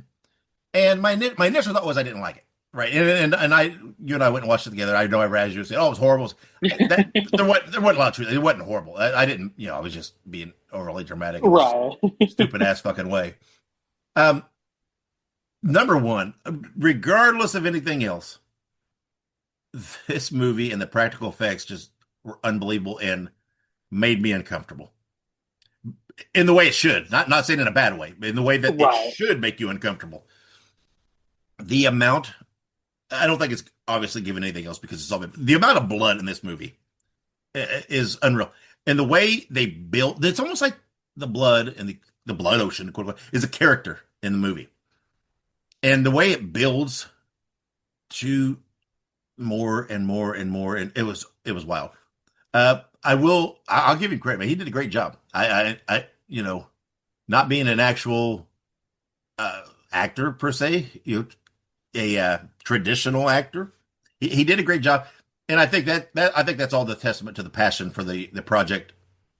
Speaker 1: and my initial thought was I didn't like it. Right. And you and I went and watched it together. I know I razzed you and said, "Oh, it was horrible." That there wasn't a lot of truth. It wasn't horrible. I didn't, I was just being overly dramatic in this
Speaker 2: Right.
Speaker 1: stupid ass fucking way. Um, Number one, regardless of anything else, this movie and the practical effects just were unbelievable and made me uncomfortable in the way it should. Not saying in a bad way, but in the way that it
Speaker 2: Right.
Speaker 1: should make you uncomfortable. The amount, I don't think it's obviously given anything else because it's all the amount of blood in this movie is unreal, and the way they built it's almost like the blood and the blood ocean quote unquote, is a character in the movie, and the way it builds to more and more and more, and it was wild. I'll give him credit, man. He did a great job. Not being an actual actor per se, a traditional actor, he did a great job, and I think that's all the testament to the passion for the project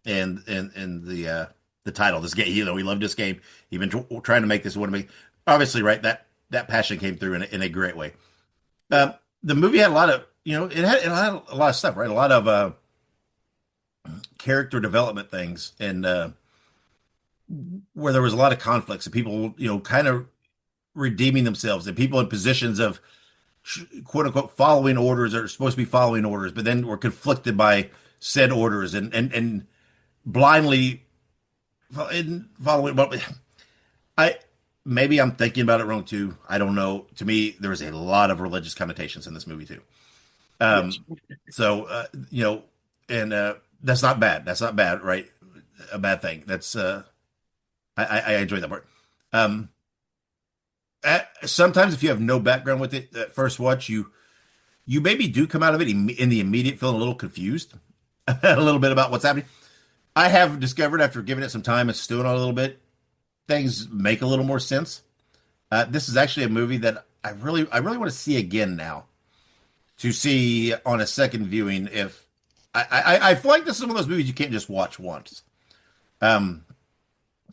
Speaker 1: and the title. This game, he loved this game. He's been trying to make this one. Obviously, right, that passion came through in a great way. The movie had a lot of, it had a lot of stuff, right? A lot of character development things, and where there was a lot of conflicts and people, kind of redeeming themselves, and people in positions of quote unquote following orders that are supposed to be following orders, but then were conflicted by said orders and blindly following. But I maybe I'm thinking about it wrong too. I don't know. To me, there was a lot of religious connotations in this movie too.
Speaker 2: Yes.
Speaker 1: So and that's not bad. That's not bad, right? A bad thing. That's I enjoy that part. Um, Sometimes if you have no background with it at first watch, you maybe do come out of it in the immediate feeling a little confused, a little bit about what's happening. I have discovered after giving it some time and stewing on it a little bit, things make a little more sense. This is actually a movie that I really want to see again now, to see on a second viewing if I feel like this is one of those movies you can't just watch once. Um,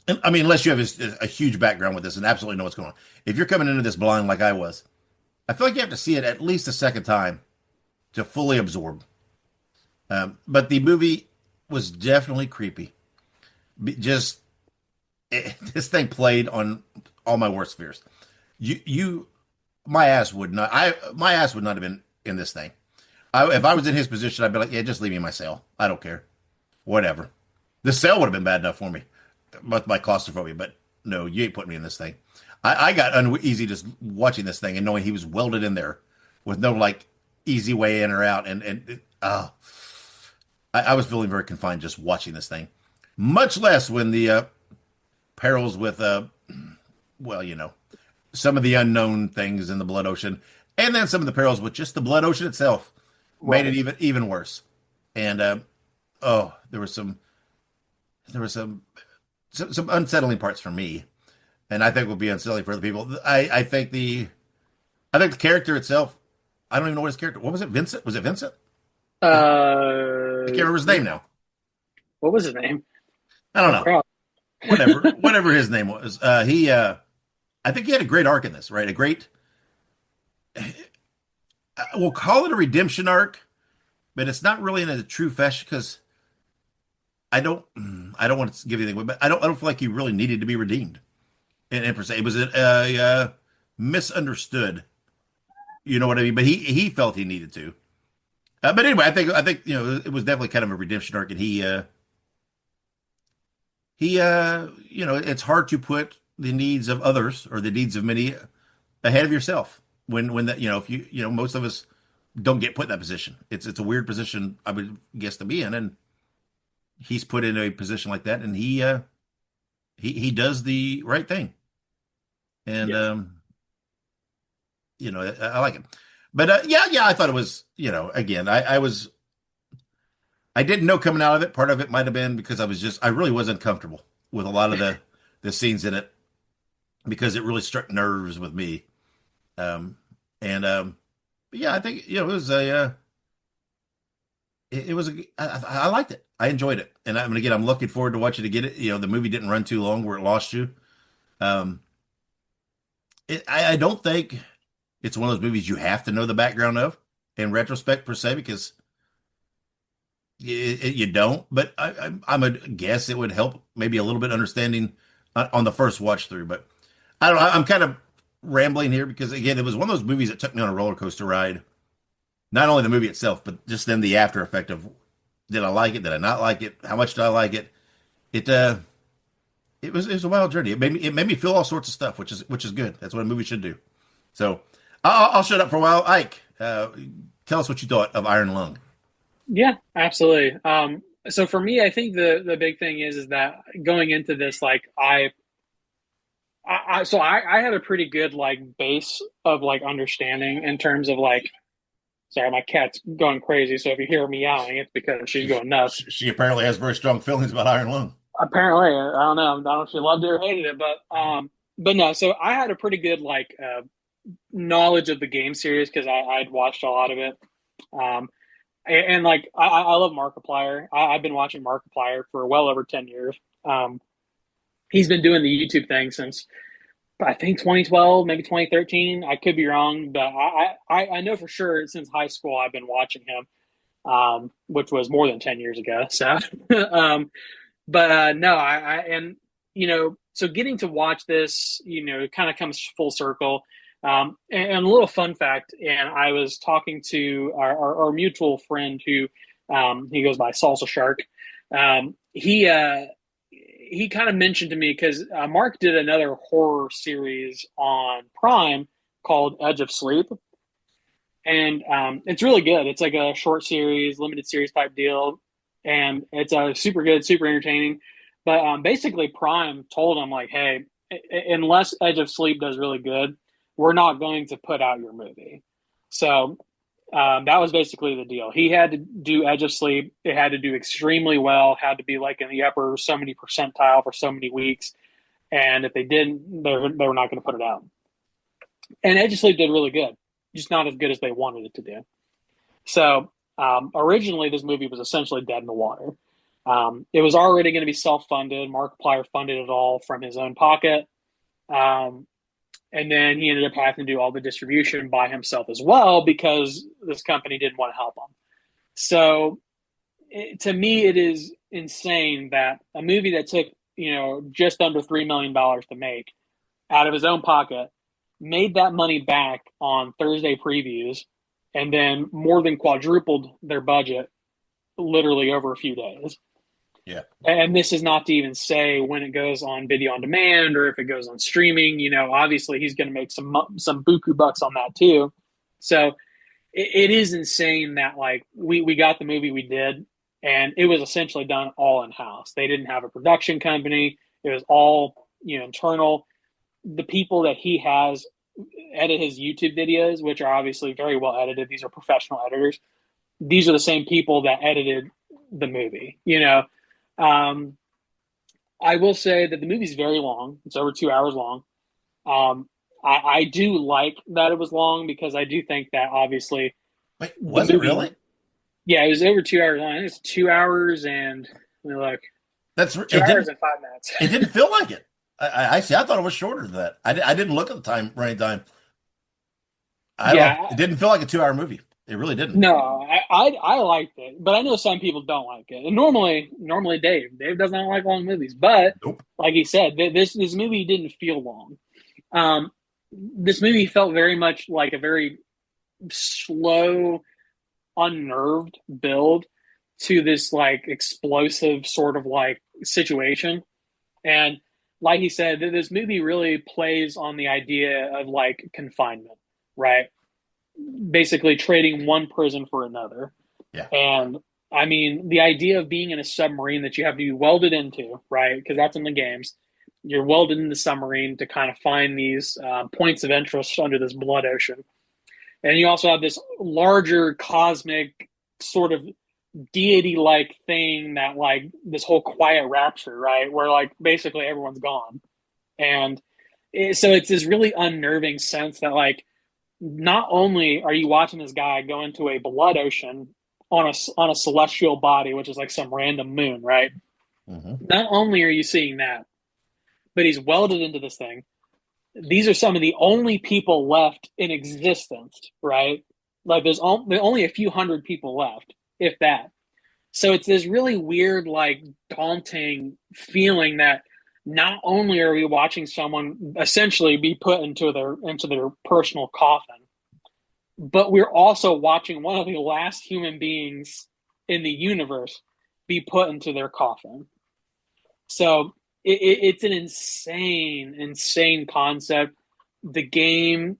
Speaker 1: and, I mean, unless you have a huge background with this and absolutely know what's going on. If you're coming into this blind like I was, I feel like you have to see it at least a second time to fully absorb. But the movie was definitely creepy. Just this thing played on all my worst fears. You, my ass would not have been in this thing. If I was in his position, I'd be like, yeah, just leave me in my cell. I don't care. Whatever. The cell would have been bad enough for me, with my claustrophobia. But no, you ain't putting me in this thing. I got uneasy just watching this thing and knowing he was welded in there with no like easy way in or out, I was feeling very confined just watching this thing. Much less when the perils with well, some of the unknown things in the blood ocean, and then some of the perils with just the blood ocean itself made it
Speaker 2: Right.
Speaker 1: even worse. And oh, there was some unsettling parts for me, and I think will be unsettling for other people. I think the character itself. I don't even know what his character. What was it? Vincent? Was it Vincent? I can't remember his name now.
Speaker 2: What was his name?
Speaker 1: I don't
Speaker 2: Oh
Speaker 1: know.
Speaker 2: crap.
Speaker 1: Whatever his name was. I think he had a great arc in this, right? A great. We'll call it a redemption arc, but it's not really in a true fashion because I don't want to give anything away, but I don't feel like he really needed to be redeemed. And per se, it was misunderstood. You know what I mean? But he felt he needed to. But anyway, I think it was definitely kind of a redemption arc, and it's hard to put the needs of others or the needs of many ahead of yourself. when that, if most of us don't get put in that position. It's a weird position, I would guess, to be in, and he's put in a position like that, and he does the right thing, and
Speaker 2: Yeah.
Speaker 1: I like it. But yeah, I thought it was, again, I didn't know coming out of it. Part of it might have been because I really wasn't comfortable with a lot of the scenes in it because it really struck nerves with me. And but yeah, I think it was it was I liked it. I enjoyed it, and again, I'm looking forward to watching it again. The movie didn't run too long where it lost you. Um, I don't think it's one of those movies you have to know the background of in retrospect per se because you don't. But I'm a guess it would help maybe a little bit understanding on the first watch through. But I don't know. I'm kind of rambling here because again, it was one of those movies that took me on a roller coaster ride. Not only the movie itself, but just then the after effect of did I like it? Did I not like it? How much did I like it? It it was a wild journey. It made me feel all sorts of stuff, which is good. That's what a movie should do. So I'll shut up for a while. Ike, tell us what you thought of Iron Lung.
Speaker 2: Yeah, absolutely. So for me, I think the big thing is that going into this, like I had a pretty good like base of like understanding in terms of like, sorry, my cat's going crazy. So if you hear her meowing, it's because she's
Speaker 1: She,
Speaker 2: going nuts.
Speaker 1: she apparently has very strong feelings about Iron Lung.
Speaker 2: Apparently, I don't know if she loved it or hated it, but no. So I had a pretty good like knowledge of the game series because I'd watched a lot of it. Um, and like I love Markiplier. I've been watching Markiplier for well over 10 years. Um, he's been doing the YouTube thing since I think 2012, maybe 2013. I could be wrong, but I know for sure since high school I've been watching him, which was more than 10 years ago. So, but no, and so getting to watch this, kind of comes full circle. And a little fun fact, and I was talking to our mutual friend who he goes by Salsa Shark. He kind of mentioned to me because Mark did another horror series on Prime called Edge of Sleep, and it's really good. It's like a short series, limited series type deal, and it's super good, super entertaining. But basically, Prime told him like, "Hey, unless Edge of Sleep does really good, we're not going to put out your movie." So that was basically the deal. He had to do Edge of Sleep. It had to do extremely well. Had to be like in the upper so many percentile for so many weeks. And if they didn't, they were not going to put it out. And Edge of Sleep did really good, just not as good as they wanted it to do. So originally, this movie was essentially dead in the water. It was already going to be self-funded. Markiplier funded it all from his own pocket. And then he ended up having to do all the distribution by himself as well because this company didn't want to help him. So to me, it is insane that a movie that took, just under $3 million to make out of his own pocket made that money back on Thursday previews and then more than quadrupled their budget literally over a few days.
Speaker 1: Yeah.
Speaker 2: And this is not to even say when it goes on video on demand or if it goes on streaming. Obviously he's going to make some buku bucks on that too. So it is insane that like we got the movie we did, and it was essentially done all in house. They didn't have a production company. It was all internal. The people that he has edit his YouTube videos, which are obviously very well edited. These are professional editors. These are the same people that edited the movie. Um, I will say that the movie's very long. It's over 2 hours long. I do like that it was long because I do think that obviously
Speaker 1: Wait,
Speaker 2: the
Speaker 1: was it
Speaker 2: movie,
Speaker 1: really?
Speaker 2: yeah, it was over 2 hours long. I think it's 2 hours and like
Speaker 1: That's
Speaker 2: two
Speaker 1: it.
Speaker 2: hours
Speaker 1: Didn't
Speaker 2: and 5 minutes.
Speaker 1: it didn't feel like it? I see. I thought it was shorter than that. I didn't look at the time running time. I don't know.
Speaker 2: Yeah,
Speaker 1: It didn't feel like a 2 hour movie. It really didn't.
Speaker 2: no, I liked it, but I know some people don't like it. And normally Dave does not like long movies, but
Speaker 1: Nope.
Speaker 2: like he said, this movie didn't feel long. Um, this movie felt very much like a very slow, unnerved build to this like explosive sort of like situation. And like he said, this movie really plays on the idea of like confinement. right? Basically trading one prison for another.
Speaker 1: Yeah.
Speaker 2: And I mean, the idea of being in a submarine that you have to be welded into, right? Because that's in the games. You're welded in the submarine to kind of find these points of interest under this blood ocean. And you also have this larger cosmic sort of deity like thing that, like, this whole quiet rapture, right? Where, like, basically everyone's gone. And so it's this really unnerving sense that, like, not only are you watching this guy go into a blood ocean on a celestial body, which is like some random moon, right?
Speaker 1: Mm-hmm.
Speaker 2: Not only are you seeing that, but he's welded into this thing. These are some of the only people left in existence, right? Like there's only a few hundred people left, if that. So it's this really weird, like, daunting feeling that not only are we watching someone essentially be put into their personal coffin, but we're also watching one of the last human beings in the universe be put into their coffin. So it's an insane, insane concept. The game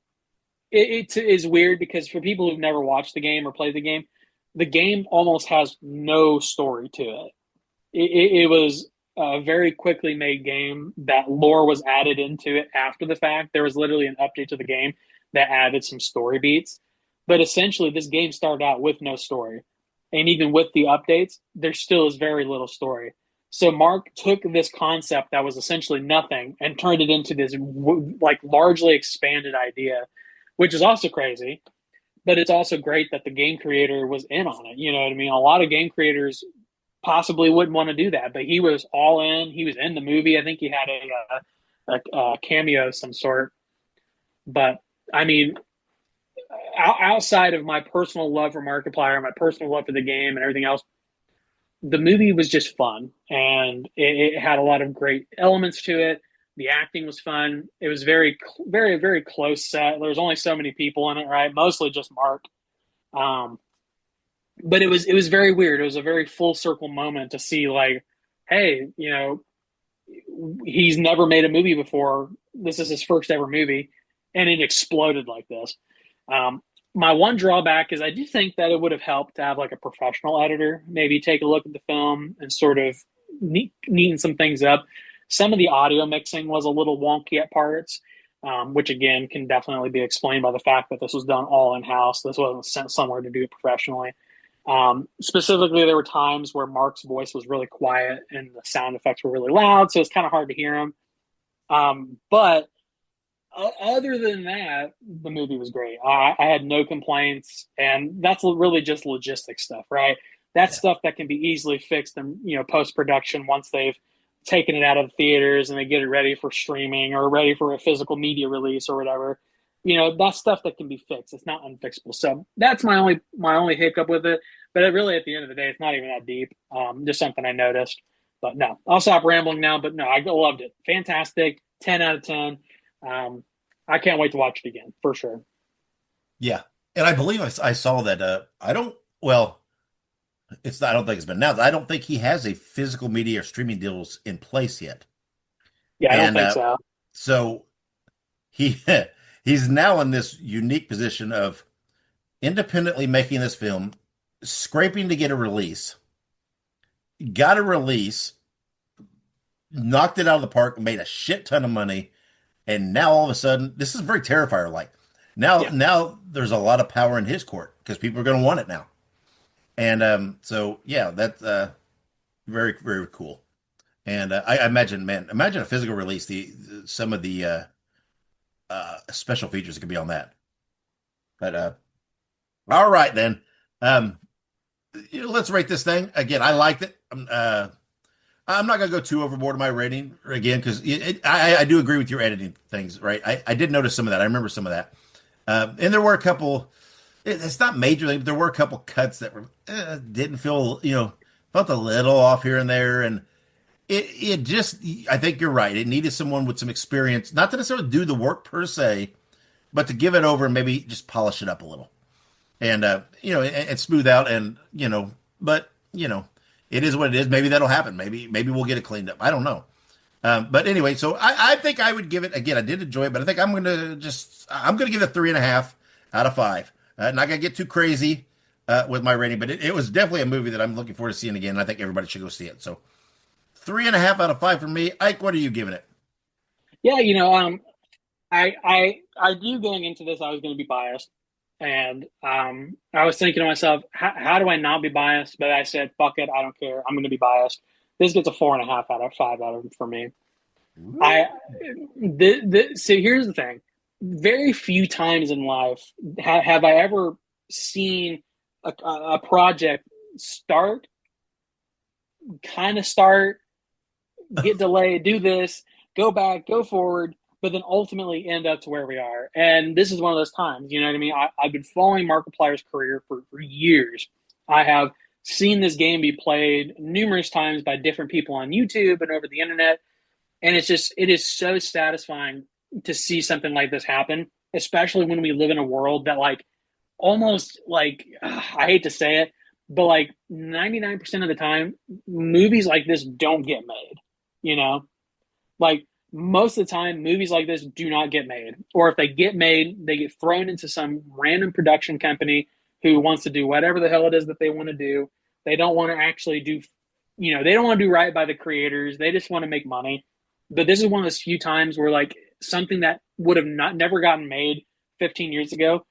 Speaker 2: it is weird because for people who've never watched the game or played the game almost has no story to it. It was a very quickly made game that lore was added into it after the fact. There was literally an update to the game that added some story beats. But essentially, this game started out with no story. And even with the updates, there still is very little story. So Mark took this concept that was essentially nothing and turned it into this, like, largely expanded idea, which is also crazy. But it's also great that the game creator was in on it. You know what I mean? A lot of game creators possibly wouldn't want to do that, but he was all in. He was in the movie. I think he had a cameo of some sort. But I mean, outside of my personal love for Markiplier, my personal love for the game and everything else, the movie was just fun, and it had a lot of great elements to it. The acting was fun. It was very, very, very close set. There was only so many people in it, right? Mostly just Mark. Um, but it was very weird. It was a very full circle moment to see, like, hey, he's never made a movie before. This is his first ever movie, and it exploded like this. Um, my one drawback is I do think that it would have helped to have, like, a professional editor maybe take a look at the film and sort of neaten some things up. Some of the audio mixing was a little wonky at parts, which again can definitely be explained by the fact that this was done all in house. This wasn't sent somewhere to do it professionally. Specifically, there were times where Mark's voice was really quiet and the sound effects were really loud, so it's kind of hard to hear him. But other than that, the movie was great. I had no complaints, and that's really just logistic stuff, right? That's stuff that can be easily fixed in post production once they've taken it out of the theaters and they get it ready for streaming or ready for a physical media release or whatever. That's stuff that can be fixed. It's not unfixable. So that's my only hiccup with it. But really, at the end of the day, it's not even that deep. Just something I noticed. But no, I'll stop rambling now. But no, I loved it. Fantastic. 10 out of 10. I can't wait to watch it again for sure.
Speaker 1: Yeah. And I believe I saw that. I don't think it's been announced. I don't think he has a physical media or streaming deals in place yet.
Speaker 2: Yeah, I don't think so.
Speaker 1: So he he's now in this unique position of independently making this film, scraping to get a release, got a release, knocked it out of the park, made a shit ton of money, and now all of a sudden, this is very Terrifier like. Now there's a lot of power in his court because people are going to want it now. And so yeah, that's very, very cool. And I imagine a physical release. Some of the special features that could be on that. But all right then. Let's rate this thing again. I liked it. I'm not gonna go too overboard in my rating again because I do agree with your editing things. Right, I did notice some of that. I remember some of that, and there were a couple. It's not major, but there were a couple cuts that were didn't feel felt a little off here and there, and it just I think you're right. It needed someone with some experience, not to necessarily do the work per se, but to give it over and maybe just polish it up a little, and and smooth out, and but it is what it is. Maybe that'll happen. Maybe we'll get it cleaned up. I don't know. But anyway, so I think I would give it again. I did enjoy it, but I think I'm gonna give it 3.5. out of 5. Not gonna get too crazy with my rating, but it was definitely a movie that I'm looking forward to seeing again. And I think everybody should go see it. So 3.5 out of 5 for me. Ike, what are you giving it?
Speaker 2: Yeah, I knew going into this I was going to be biased, and I was thinking to myself, how do I not be biased? But I said, fuck it, I don't care. I'm going to be biased. This gets a 4.5 out of 5 out of for me. I so here's the thing: very few times in life have I ever seen a project start, kind of start, get delayed, do this, go back, go forward, but then ultimately end up to where we are. And this is one of those times, you know what I mean? I've been following Markiplier's career for years. I have seen this game be played numerous times by different people on YouTube and over the internet. And it is so satisfying to see something like this happen, especially when we live in a world that almost I hate to say it, but 99% of the time, movies like this don't get made, you know? Most of the time, movies like this do not get made. Or if they get made, they get thrown into some random production company who wants to do whatever the hell it is that they want to do. They don't want to actually do, they don't want to do right by the creators. They just want to make money. But this is one of those few times where something that would have never gotten made 15 years ago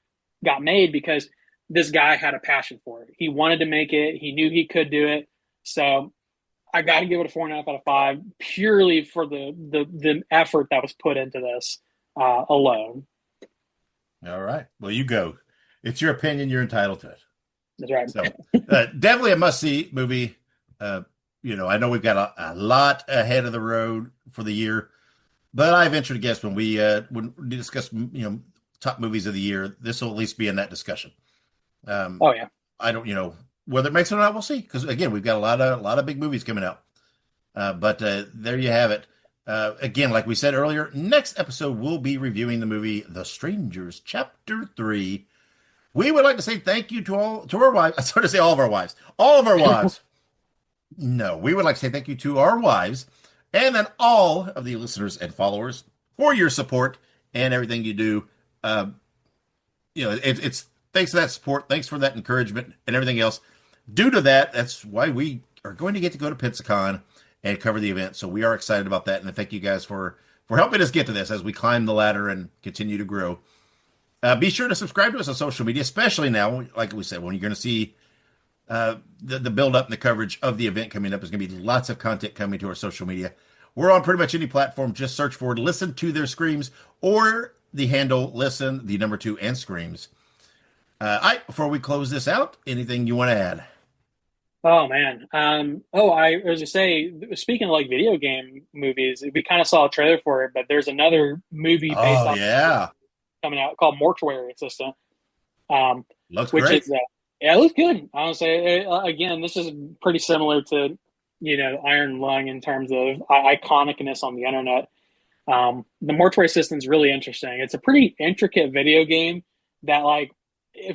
Speaker 2: got made because this guy had a passion for it. He wanted to make it. He knew he could do it. So I got to give it a 4.5 out of 5 purely for the effort that was put into this alone.
Speaker 1: All right. Well, you go. It's your opinion. You're entitled to it.
Speaker 2: That's right.
Speaker 1: So definitely a must-see movie. I know we've got a lot ahead of the road for the year, but I venture to guess when we discuss, top movies of the year, this will at least be in that discussion.
Speaker 2: Oh yeah.
Speaker 1: I don't, whether it makes it or not, we'll see. Because again, we've got a lot of big movies coming out. But there you have it. Again, like we said earlier, next episode we'll be reviewing the movie The Strangers, Chapter 3. We would like to say thank you to our wives. I started to say all of our wives. All of our wives. No, we would like to say thank you to our wives and then all of the listeners and followers for your support and everything you do. It's thanks for that support. Thanks for that encouragement and everything else. Due to that, that's why we are going to get to go to Pensacon and cover the event. So we are excited about that. And thank you guys for helping us get to this as we climb the ladder and continue to grow. Be sure to subscribe to us on social media, especially now, like we said, when you're going to see the build up and the coverage of the event coming up. There's going to be lots of content coming to our social media. We're on pretty much any platform. Just search for Listen to Their Screams or the handle Listen, the number 2, and Screams. Before we close this out, anything you want to add?
Speaker 2: Oh man. I was gonna say, speaking of video game movies, we kind of saw a trailer for it, but there's another movie based off coming out called Mortuary Assistant.
Speaker 1: Looks
Speaker 2: which
Speaker 1: great.
Speaker 2: Is it looks good. Honestly, again, this is pretty similar to Iron Lung in terms of iconicness on the internet. The Mortuary Assistant is really interesting. It's a pretty intricate video game that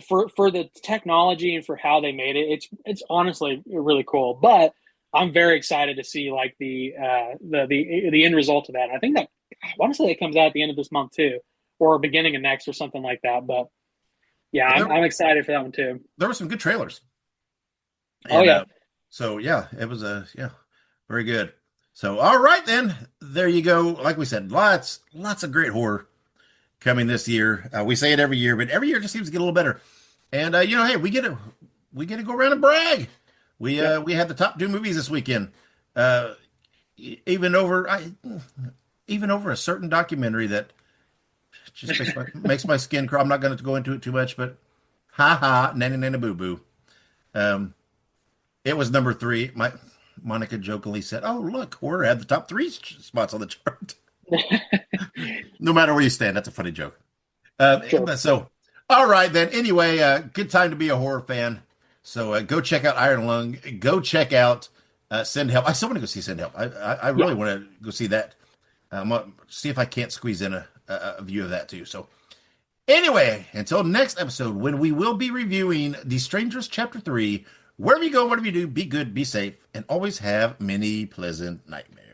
Speaker 2: for the technology and for how they made it, it's honestly really cool. But I'm very excited to see the end result of that. And I think that I want to say it comes out at the end of this month too, or beginning of next, or something like that. But yeah, I'm excited for that one too.
Speaker 1: There were some good trailers.
Speaker 2: And, yeah.
Speaker 1: It was very good. So all right then, there you go. Like we said, lots of great horror coming this year. We say it every year, but every year just seems to get a little better. And hey, we get to go around and brag. We had the top 2 movies this weekend. Even over a certain documentary that just makes my skin crawl. I'm not going to go into it too much, but nanny nanny boo boo. It was number 3. Monica jokingly said, "Oh look, horror had the top 3 spots on the chart." No matter where you stand, that's a funny joke.
Speaker 2: Sure.
Speaker 1: So, all right then. Anyway, good time to be a horror fan. So go check out Iron Lung. Go check out Send Help. I still want to go see Send Help. I really want to go see that. I'm gonna see if I can't squeeze in a view of that too. So anyway, until next episode, when we will be reviewing The Strangers Chapter 3. Wherever you go, whatever you do, be good, be safe, and always have many pleasant nightmares.